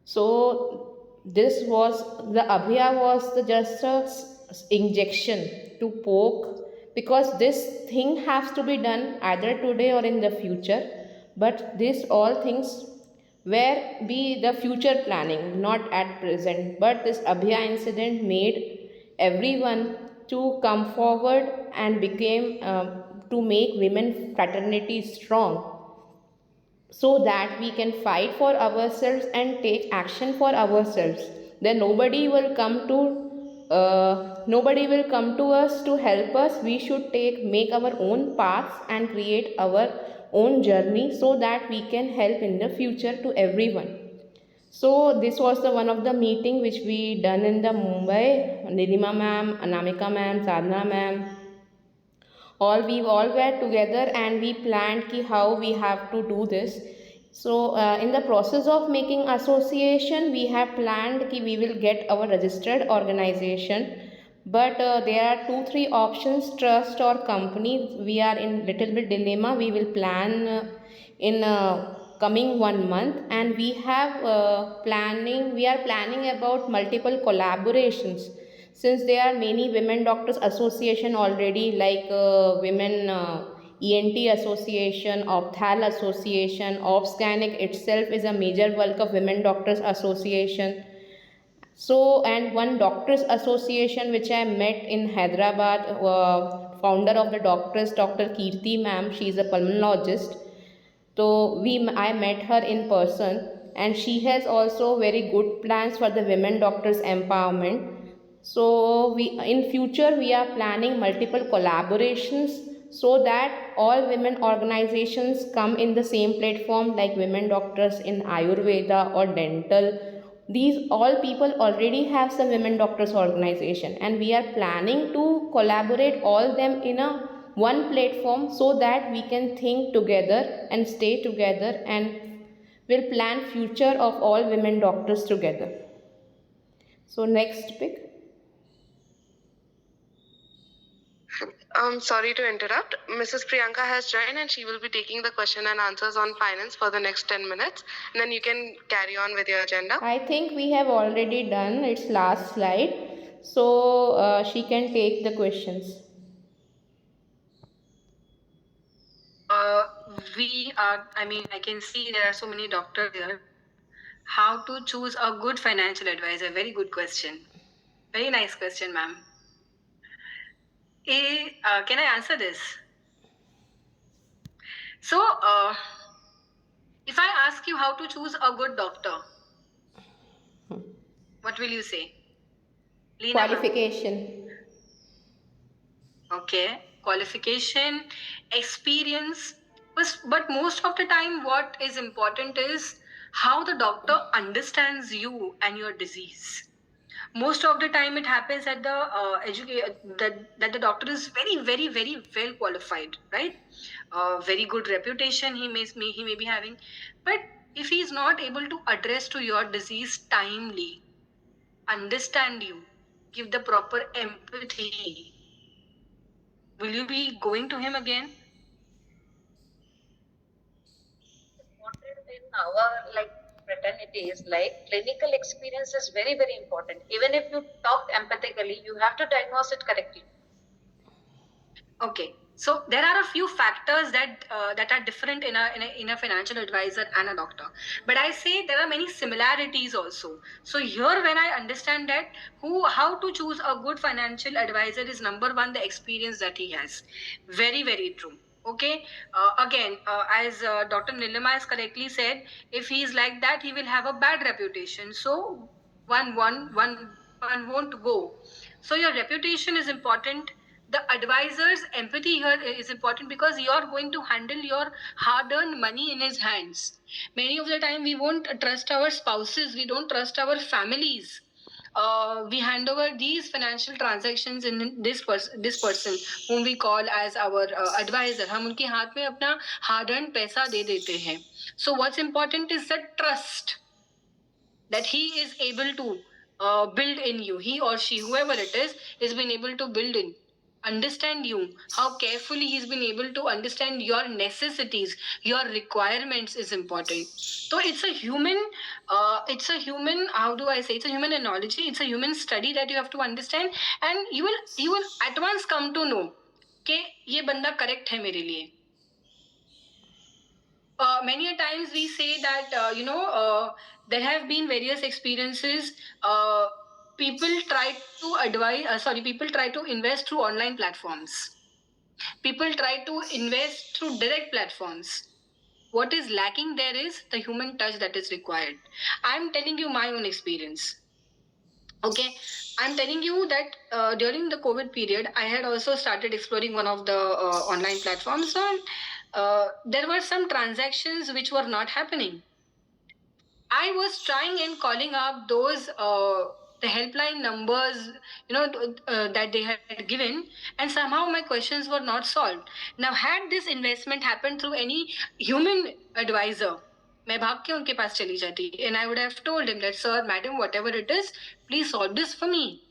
So this was the Abhiya was just a injection to poke, because this thing has to be done either today or in the future. But these all things where be the future planning, not at present. But this Abhiya incident made everyone to come forward and became to make women fraternity strong, so that we can fight for ourselves and take action for ourselves. Then nobody will come to us to help us. We should make our own paths and create our own journey, so that we can help in the future to everyone. So this was the one of the meeting which we done in the Mumbai. Nilima ma'am, Anamika ma'am, Sadhana ma'am, we all were together and we planned ki how we have to do this. So in the process of making association, we have planned ki we will get our registered organization. But there are 2-3 options, trust or company. We are in little bit dilemma. We will plan in coming 1 month, and we are planning about multiple collaborations, since there are many women doctors association already, like women ENT association, Opthal association, Opscanic itself is a major bulk of women doctors association. So, and one doctors association which I met in Hyderabad, founder of the doctors, Dr. Kirti ma'am, she is a pulmonologist. So I met her in person, and she has also very good plans for the women doctors empowerment. So in future we are planning multiple collaborations, so that all women organizations come in the same platform, like women doctors in Ayurveda or dental. These all people already have some women doctors organization, and we are planning to collaborate all them in a one platform, so that we can think together and stay together, and will plan future of all women doctors together. So next pick. Sorry to interrupt. Mrs. Priyanka has joined and she will be taking the question and answers on finance for the next 10 minutes. And then you can carry on with your agenda. I think we have already done its last slide. So she can take the questions. I can see there are so many doctors here. How to choose a good financial advisor? Very good question. Very nice question, ma'am. Can I answer this? So, if I ask you how to choose a good doctor, what will you say? Leena, ma'am. Qualification. Okay, qualification, experience, but most of the time what is important is how the doctor understands you and your disease. Most of the time it happens at the that the doctor is very, very, very well qualified, right? Very good reputation he may be having, but if he is not able to address to your disease timely, understand you, give the proper empathy, will you be going to him again? Important in our fraternity is clinical experience is very, very important. Even if you talk empathically, you have to diagnose it correctly. Okay, so there are a few factors that are different in a financial advisor and a doctor, but I say there are many similarities also. So here, when I understand that how to choose a good financial advisor is number one, the experience that he has. Very, very true. Okay, again, as Dr. Nilima has correctly said, if he is like that, he will have a bad reputation. So one won't go. So your reputation is important. The advisor's empathy here is important, because you are going to handle your hard-earned money in his hands. Many of the time we won't trust our spouses, we don't trust our families. We hand over these financial transactions in this person whom we call as our advisor. हम उनके हाथ में अपना hard-earned पैसा दे देते हैं. So what's important is the trust. that he is able to build in you. He or she, whoever it is been able to build in, understand you, how carefully he's been able to understand your necessities, your requirements is important. So it's a human, how do I say, it's a human analogy, it's a human study that you have to understand, and you will at once come to know कि ये बंदा correct है मेरे लिए. Many a times we say that there have been various experiences. People try to invest through online platforms. People try to invest through direct platforms. What is lacking there is the human touch that is required. I'm telling you my own experience. Okay, I'm telling you that during the COVID period, I had also started exploring one of the online platforms, and there were some transactions which were not happening. I was trying and calling up those the helpline numbers, that they had given, and somehow my questions were not solved. Now, had this investment happened through any human advisor, मैं भाग के उनके पास चली जाती, and I would have told him that, sir, madam, whatever it is, please solve this for me.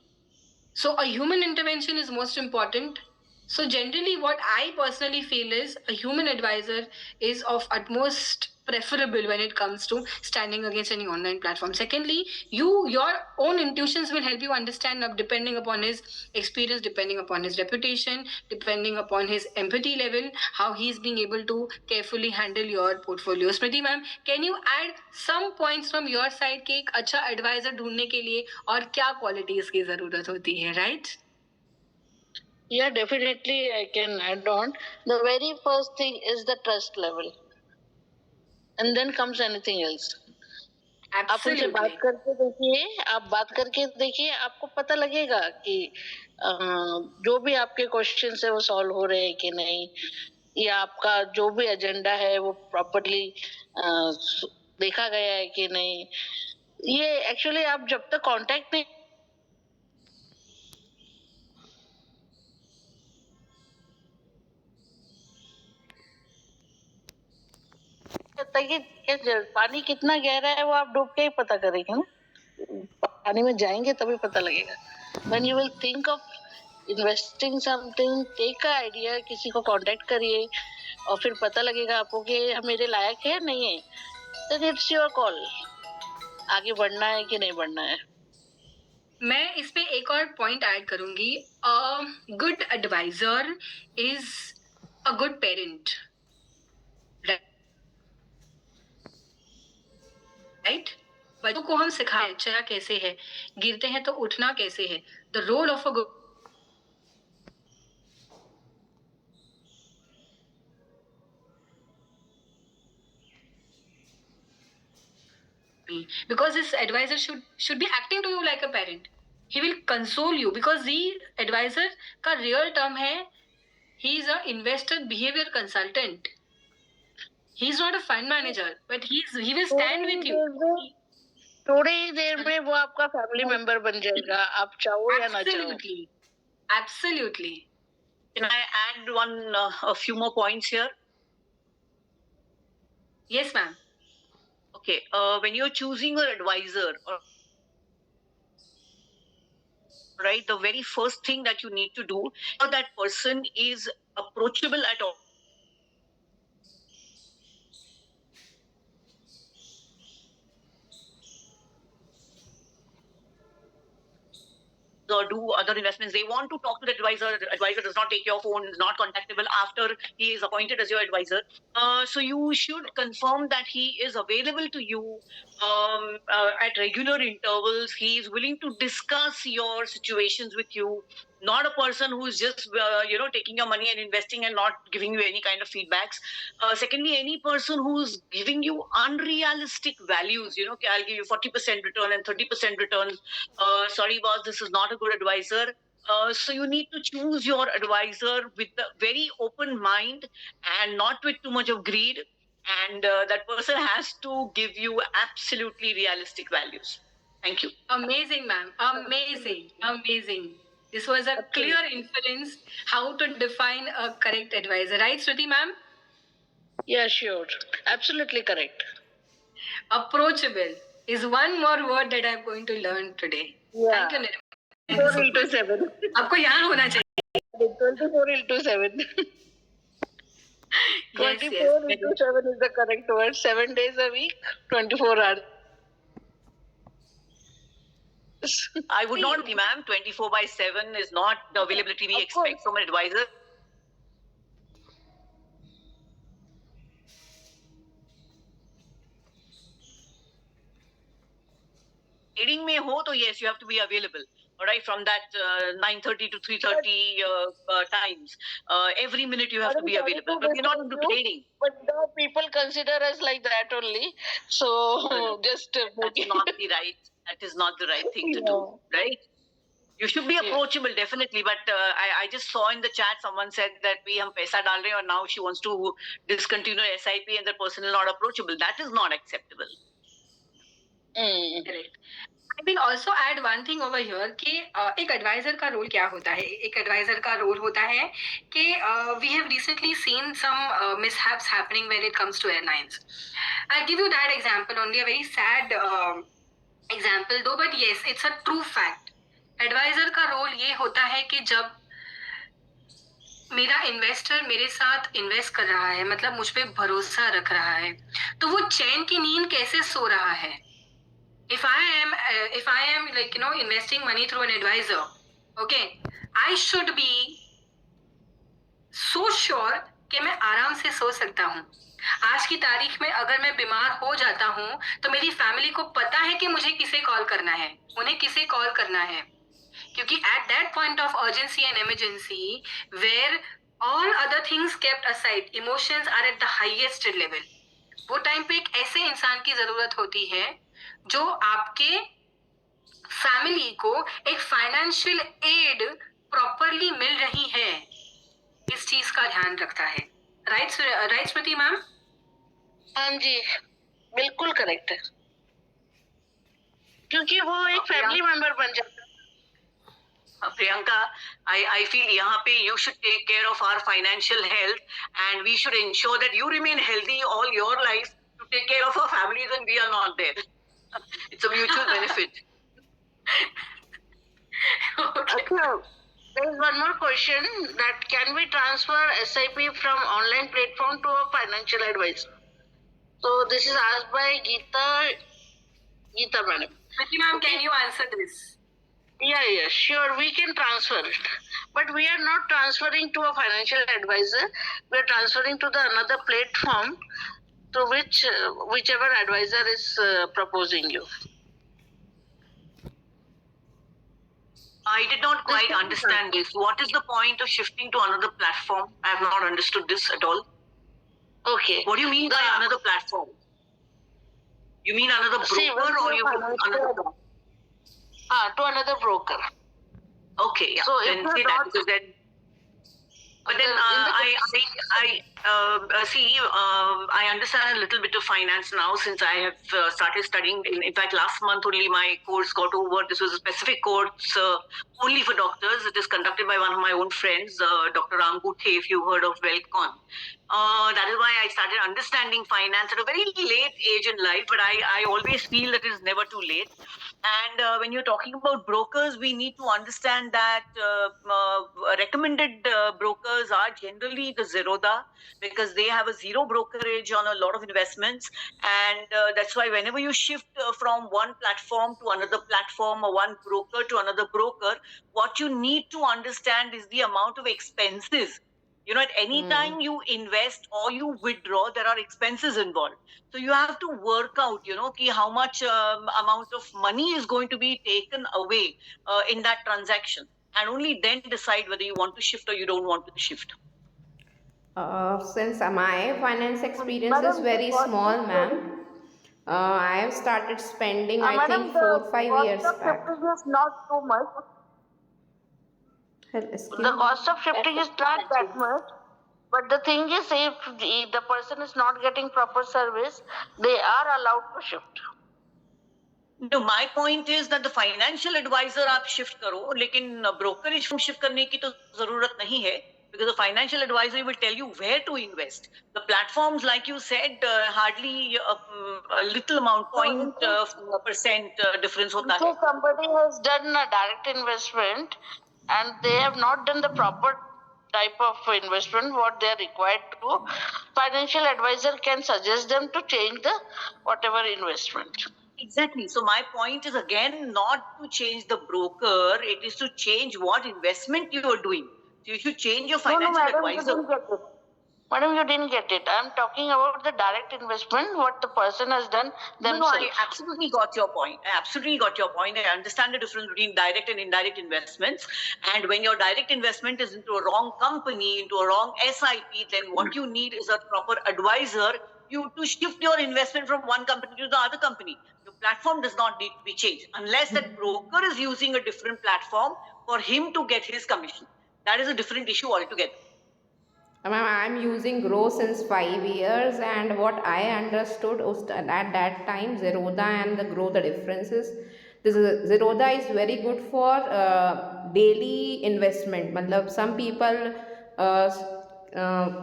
So a human intervention is most important. So generally what I personally feel is a human advisor is of utmost preferable when it comes to standing against any online platform. Secondly, your own intuitions will help you understand, depending upon his experience, depending upon his reputation, depending upon his empathy level, how he's being able to carefully handle your portfolio. Smriti ma'am, can you add some points from your side कि एक अच्छा advisor ढूंढने के लिए और क्या qualities की जरूरत होती है, right? Yeah, definitely I can add on. The very first thing is the trust level. And then comes anything else. आप उनसे बात करके देखिए, आपको पता लगेगा कि जो भी आपके क्वेश्चंस है वो सॉल्व हो रहे हैं कि नहीं, या आपका जो भी एजेंडा है वो प्रॉपर्ली देखा गया है कि नहीं. ये एक्चुअली आप जब तक कांटेक्ट नहीं करता कि पानी कितना गहरा है वो आप डूब के ही पता करेंगे ना. पानी में जाएंगे तभी पता लगेगा. When you will think of investing something, take a idea, किसी को कांटेक्ट करिए और फिर पता लगेगा आपको कि मेरे लायक है नहीं है. Then it's your call. आगे बढ़ना है कि नहीं बढ़ना है. मैं इस पे एक और पॉइंट ऐड करूंगी. Good advisor is a good parent, right? बच्चों को हम सिखाएं चलना कैसे है, गिरते हैं तो उठना कैसे है. The role of a good because this advisor should be acting to you like a parent. He will console you because the advisor का real term है, he is a investor behavior consultant. He is not a fund manager, but he will stand with you. थोड़ी ही देर में वो आपका family member बन जाएगा, आप चाहो या ना चाहो. Absolutely. Can I add a few more points here? Yes, ma'am. Okay, when you're choosing your advisor, right, the very first thing that you need to do, that person is approachable at all. Or do other investments, they want to talk to the advisor. The advisor does not take your phone, is not contactable after he is appointed as your advisor. So you should confirm that he is available to you at regular intervals. He is willing to discuss your situations with you, not a person who is just taking your money and investing and not giving you any kind of feedbacks. Secondly, any person who's giving you unrealistic values, I'll give you 40% return and 30% return. Sorry boss, this is not a good advisor. So you need to choose your advisor with a very open mind and not with too much of greed, and that person has to give you absolutely realistic values. Thank you. Amazing, ma'am. Amazing. This was a clear inference how to define a correct advisor, right, Shruti ma'am? Yeah, sure. Absolutely correct. Approachable. is one more word that I'm going to learn today. Yeah. Thank you, Nirmal. 4 into 7. आपको याद होना चाहिए. 24 into 7. Yes, 24 yes. into 7 is the correct word. 7 days a week, 24 hours. I would not be, ma'am. 24/7 is not the availability we expect from an advisor. Trading में हो तो yes, you have to be available. All right, from that 9:30 to 3:30 times, every minute you have to be available. But we're not into trading. But the people consider us like that only. So just That's not the right. That is not the right thing to do, right? You should be approachable, definitely. But I just saw in the chat someone said that we hum paisa dal rahe hain, and now she wants to discontinue SIP, and the person is not approachable. That is not acceptable. Correct. I will also add one thing over here कि एक adviser का role क्या होता है. एक adviser का role होता है कि we have recently seen some mishaps happening when it comes to airlines. I'll give you that example only, a very sad example though, but yes, it's a true fact. Advisor का role ये होता है कि जब मेरा investor मेरे साथ invest कर रहा है, मतलब मुझ पे भरोसा रख रहा है, तो वो चैन की नींद कैसे सो रहा है. If I am like, you know, investing money through an advisor, okay, I should be so sure कि मैं आराम से सो सकता हूँ. आज की तारीख में अगर मैं बीमार हो जाता हूँ तो मेरी फैमिली को पता है कि मुझे किसे कॉल करना है, उन्हें किसे कॉल करना है, क्योंकि at that point of urgency and emergency where all other things kept aside, emotions are at the highest level, वो टाइम पे एक ऐसे इंसान की जरूरत होती है जो आपके फैमिली को एक फाइनेंशियल एड प्रॉपरली मिल रही है, इस चीज का ध्यान रखता है. राइट स्मृति मैम? हाँ जी, बिल्कुल करेक्ट है, क्योंकि वो एक फैमिली मेंबर बन जाता है. Priyanka, I feel यहाँ पे you should take care of our financial health, and we should ensure that you remain healthy all your life to take care of our families when we are not there. It's a mutual benefit. Okay. There is one more question, that can we transfer SIP from online platform to a financial advisor? So this is asked by Geeta madam. Smriti ma'am, can you answer this? Yeah, sure, we can transfer it. But we are not transferring to a financial advisor. We are transferring to the another platform to which whichever advisor is proposing you. I did not quite understand this. What is the point of shifting to another platform? I have not understood this at all. Okay. What do you mean by another platform? You mean another broker, or you mean another? To another broker. Okay, yeah. So if then you're say that, not- because then. But then I understand a little bit of finance now, since I have started studying. In fact, last month only my course got over. This was a specific course only for doctors. It is conducted by one of my own friends, Dr. Ram Guthe, if you've heard of WealthCon. That is why I started understanding finance at a very late age in life, but I always feel that it is never too late. And when you're talking about brokers, we need to understand that recommended brokers are generally the Zerodha, because they have a zero brokerage on a lot of investments. And that's why whenever you shift from one platform to another platform, or one broker to another broker, what you need to understand is the amount of expenses. You know, at any time you invest or you withdraw, there are expenses involved. So you have to work out, you know, how much amount of money is going to be taken away in that transaction, and only then decide whether you want to shift or you don't want to shift. Since my finance experience is very small, ma'am, I have started spending, I think, 4-5 years back. The cost of shifting is not too much. The cost of shifting is not that much. But the thing is, if the person is not getting proper service, they are allowed to shift. No, my point is that the financial advisor आप shift करो, लेकिन brokerage shift करने की तो जरूरत नहीं है. because a financial advisor will tell you where to invest. The platforms, like you said, hardly a little amount, 0.% difference hota So hai. somebody has done a direct investment and they have not done the proper type of investment what they are required to. Financial advisor can suggest them to change the whatever investment. Exactly. So my point is again not to change the broker, it is to change what investment you are doing. So you should change your financial madam, advisor. you didn't get it. Madam, you didn't get it. I'm talking about the direct investment, what the person has done themselves. No, I absolutely got your point. I absolutely got your point. I understand the difference between direct and indirect investments. And when your direct investment is into a wrong company, into a wrong SIP, then what you need is a proper advisor you to shift your investment from one company to the other company. Your platform does not need to be changed unless that broker is using a different platform for him to get his commission. That is a different issue altogether. Ma'am, I'm using Grow since 5 years, and what I understood was that at that time, Zerodha and the Grow, the differences. Zerodha is very good for daily investment. Matlab, some people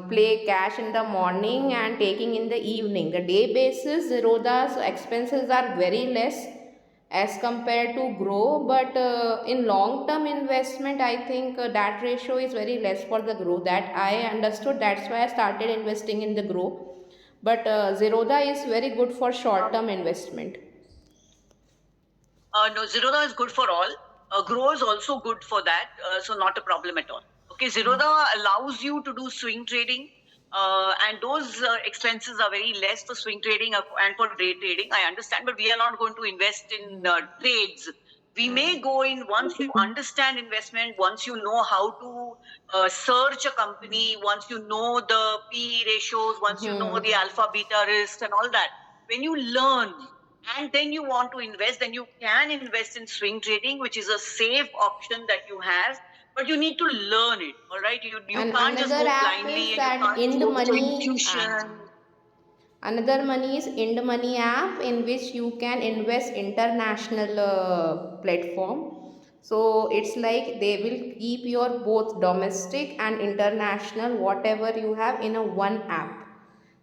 play cash in the morning and taking in the evening. The day basis, Zerodha's expenses are very less as compared to Grow, but in long term investment I think that ratio is very less for the Grow. That I understood, that's why I started investing in the Grow, but Zerodha is very good for short term investment. No, Zerodha is good for all. Grow is also good for that, so not a problem at all. Okay, Zerodha allows you to do swing trading, and those expenses are very less for swing trading and for day trading. I understand, but we are not going to invest in trades. We may go in once you understand investment, once you know how to search a company, once you know the PE ratios, once you know the alpha beta risks and all that. When you learn and then you want to invest, then you can invest in swing trading, which is a safe option that you have, but you need to learn it. All right, you And can't just go another app blindly is and you that can't Ind go to Money intuition. app. Another money is Ind Money app, in which you can invest international platform. So it's like they will keep your both domestic and international whatever you have in a one app.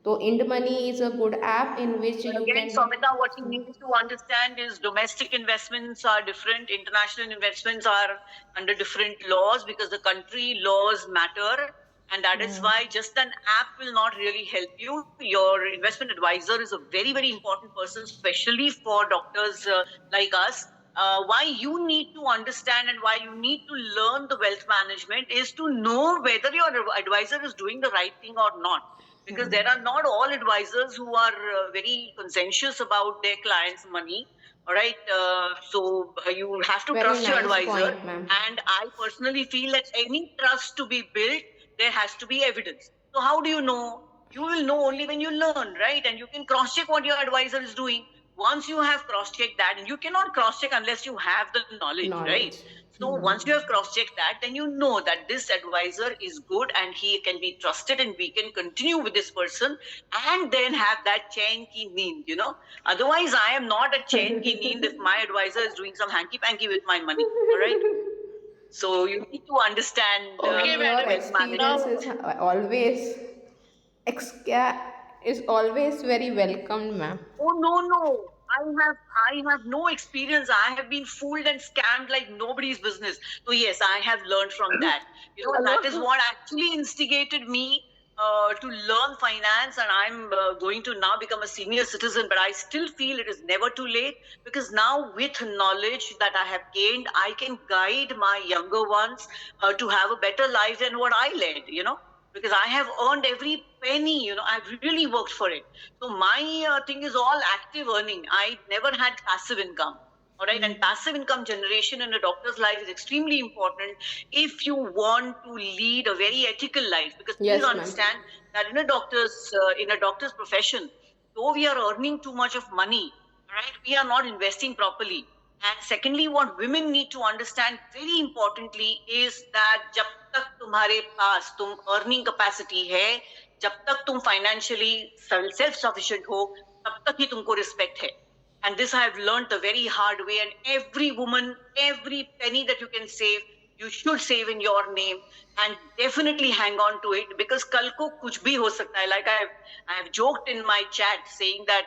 So Ind Money is a good app in which you Again, can. Samita, what you need to understand is domestic investments are different, international investments are under different laws because the country laws matter. And that is why just an app will not really help you. Your investment advisor is a very, very important person, especially for doctors like us. Why you need to understand and why you need to learn the wealth management is to know whether your advisor is doing the right thing or not. Because there are not all advisors who are very conscientious about their clients' money. All right. So you have to Very trust your nice advisor. point, ma'am. And I personally feel that any trust to be built, there has to be evidence. So how do you know? You will know only when you learn, right? And you can cross check what your advisor is doing. Once you have cross checked that, and you cannot cross check unless you have the knowledge, right? So once you have cross-checked that, then you know that this advisor is good and he can be trusted and we can continue with this person and then have that chain ki neend, you know. Otherwise, I am not a chain ki neend if my advisor is doing some hanky-panky with my money, all right? So you need to understand Okay, madam. Your experience is always is always very welcome, ma'am. Oh no. I have no experience. I have been fooled and scammed like nobody's business. So yes, I have learned from that. You know, that is what actually instigated me to learn finance, and I'm going to now become a senior citizen. But I still feel it is never too late because now with knowledge that I have gained, I can guide my younger ones to have a better life than what I led. You know. Because I have earned every penny, you know, I've really worked for it. So my thing is all active earning. I never had passive income. All right. And passive income generation in a doctor's life is extremely important if you want to lead a very ethical life. Because Yes, please ma'am. understand that in a doctor's profession, though we are earning too much of money, right, we are not investing properly. And secondly, what women need to understand very importantly is that जब तक तुम्हारे पास तुम earning capacity है, जब तक तुम financially self-sufficient हो, तब तक ही तुमको respect है. And this I have learned the very hard way. And every woman, every penny that you can save, you should save in your name and definitely hang on to it, because kal ko kuch bhi ho sakta hai. Like I have joked in my chat saying that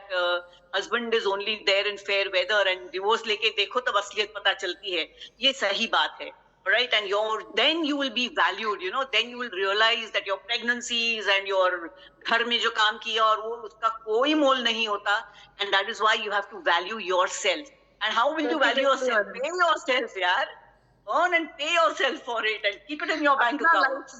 husband is only there in fair weather and divorce leke dekho tab asliyat pata chalti hai. Ye sahi baat hai. Right, and then you will be valued, you know, then you will realize that your pregnancies and your घर में जो काम किया और वो उसका कोई मोल नहीं होता, and that is why you have to value yourself. And how will you value yourself? Pay yourself, yaar. Earn and pay yourself for it and keep it in your bank account.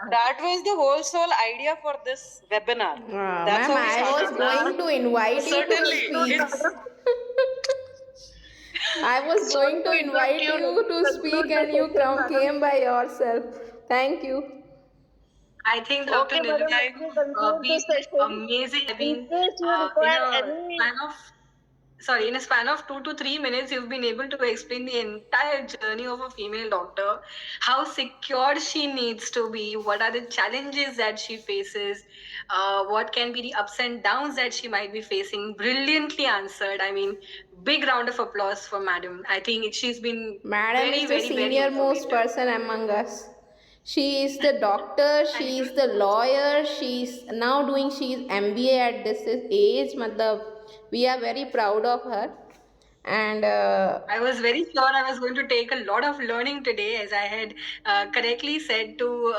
That was the whole sole idea for this webinar. That's Ma'am, how we I was started. going to invite you to speak. I was going to invite you to speak and you came by yourself. Thank you. I think Dr. Okay, madam, Nilima let me conclude been this session. amazing. I mean, In case you require any in a span of 2 to 3 minutes, you've been able to explain the entire journey of a female doctor, how secure she needs to be, what are the challenges that she faces, what can be the ups and downs that she might be facing. Brilliantly answered. I mean, big round of applause for Madam. I think she's been Madam very, is the very, very senior most informative. person among us. She is the doctor, she is the lawyer, she's now doing, she's MBA at this age. Matlab, we are very proud of her. And I was very sure I was going to take a lot of learning today, as I had correctly said to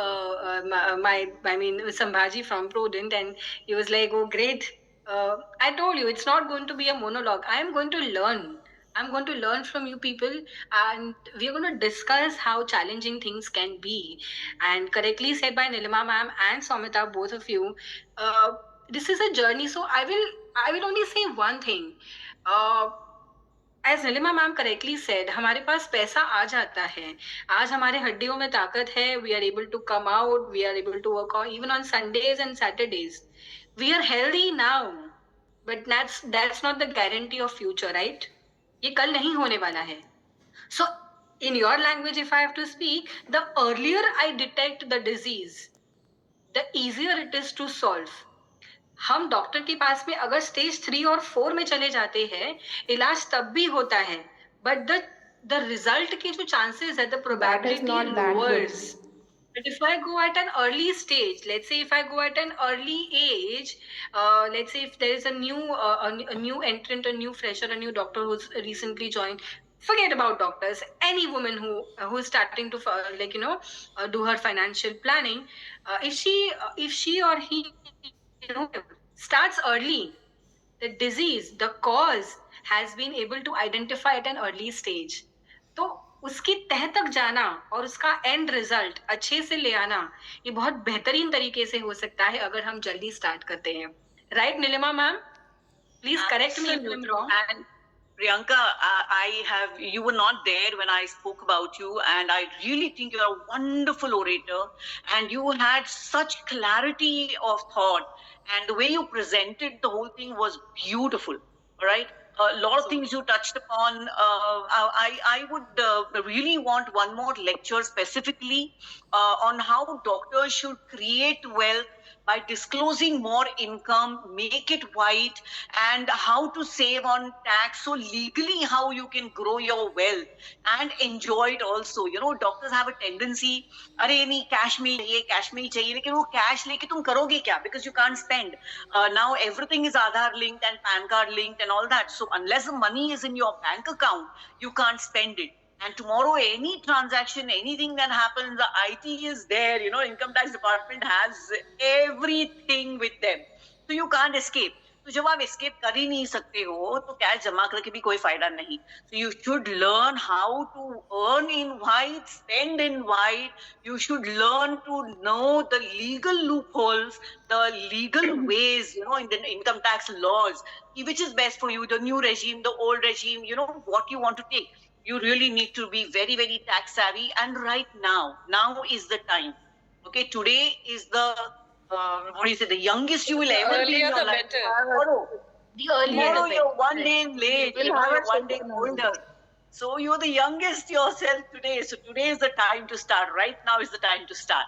Sambhaji from Prudent, and he was like, "Oh, great! I told you it's not going to be a monologue. I am going to learn. I'm going to learn from you people, and we're going to discuss how challenging things can be." And correctly said by Nilima ma'am and Soumita, both of you. This is a journey, so I will only say one thing. As Nilima ma'am correctly said, हमारे पास पैसा आ जाता है. आज हमारे हड्डियों में ताकत है. We are able to come out. We are able to work on even on Sundays and Saturdays. We are healthy now, but that's not the guarantee of future, right? ये कल नहीं होने वाला है. So, in your language, if I have to speak, the earlier I detect the disease, the easier it is to solve. हम doctor के पास में अगर स्टेज 3 और 4 में चले जाते हैं, इलाज तब भी होता है, बट द रिजल्ट के जो चांसेस है, the probability lowers. But if I go at an early stage, let's say if I go at an early age, let's say if there is a new entrant, a new fresher, a new doctor who's recently joined, forget about doctors, any woman who is starting to do her financial planning, if she or he starts early, the disease, the cause has been able to identify at an early stage. तो उसकी तह तक जाना और उसका and result अच्छे से ले आना, ये बहुत बेहतरीन तरीके से हो सकता है अगर हम जल्दी स्टार्ट करते हैं. Right Neelima ma'am? Please correct me if I am wrong. And Priyanka, you were not there when I spoke about you, and I really think you're a wonderful orator, and you had such clarity of thought, and the way you presented the whole thing was beautiful, all right? A lot of things you touched upon. I would really want one more lecture specifically on how doctors should create wealth by disclosing more income, make it white, and how to save on tax. So legally, how you can grow your wealth and enjoy it also. You know, doctors have a tendency, अरे नहीं cash में ही चाहिए, लेकिन वो cash लेके तुम करोगे क्या? Because you can't spend. Now everything is Aadhaar linked and PAN card linked and all that. So unless the money is in your bank account, you can't spend it. And tomorrow, any transaction, anything that happens, the IT is there, you know, income tax department has everything with them. So you can't escape. तो जब आप escape कर ही नहीं सकते हो, तो cash जमा करके भी कोई फायदा नहीं. So you should learn how to earn in white, spend in white. You should learn to know the legal loopholes, the legal ways, you know, in the income tax laws, which is best for you, the new regime, the old regime, you know, what you want to take. You really need to be very, very tax savvy. And right now is the time. Okay, today is the, the youngest you will ever be in your life. Tomorrow you're one day late, you're one day older. So you're the youngest yourself today. So today is the time to start. Right now is the time to start.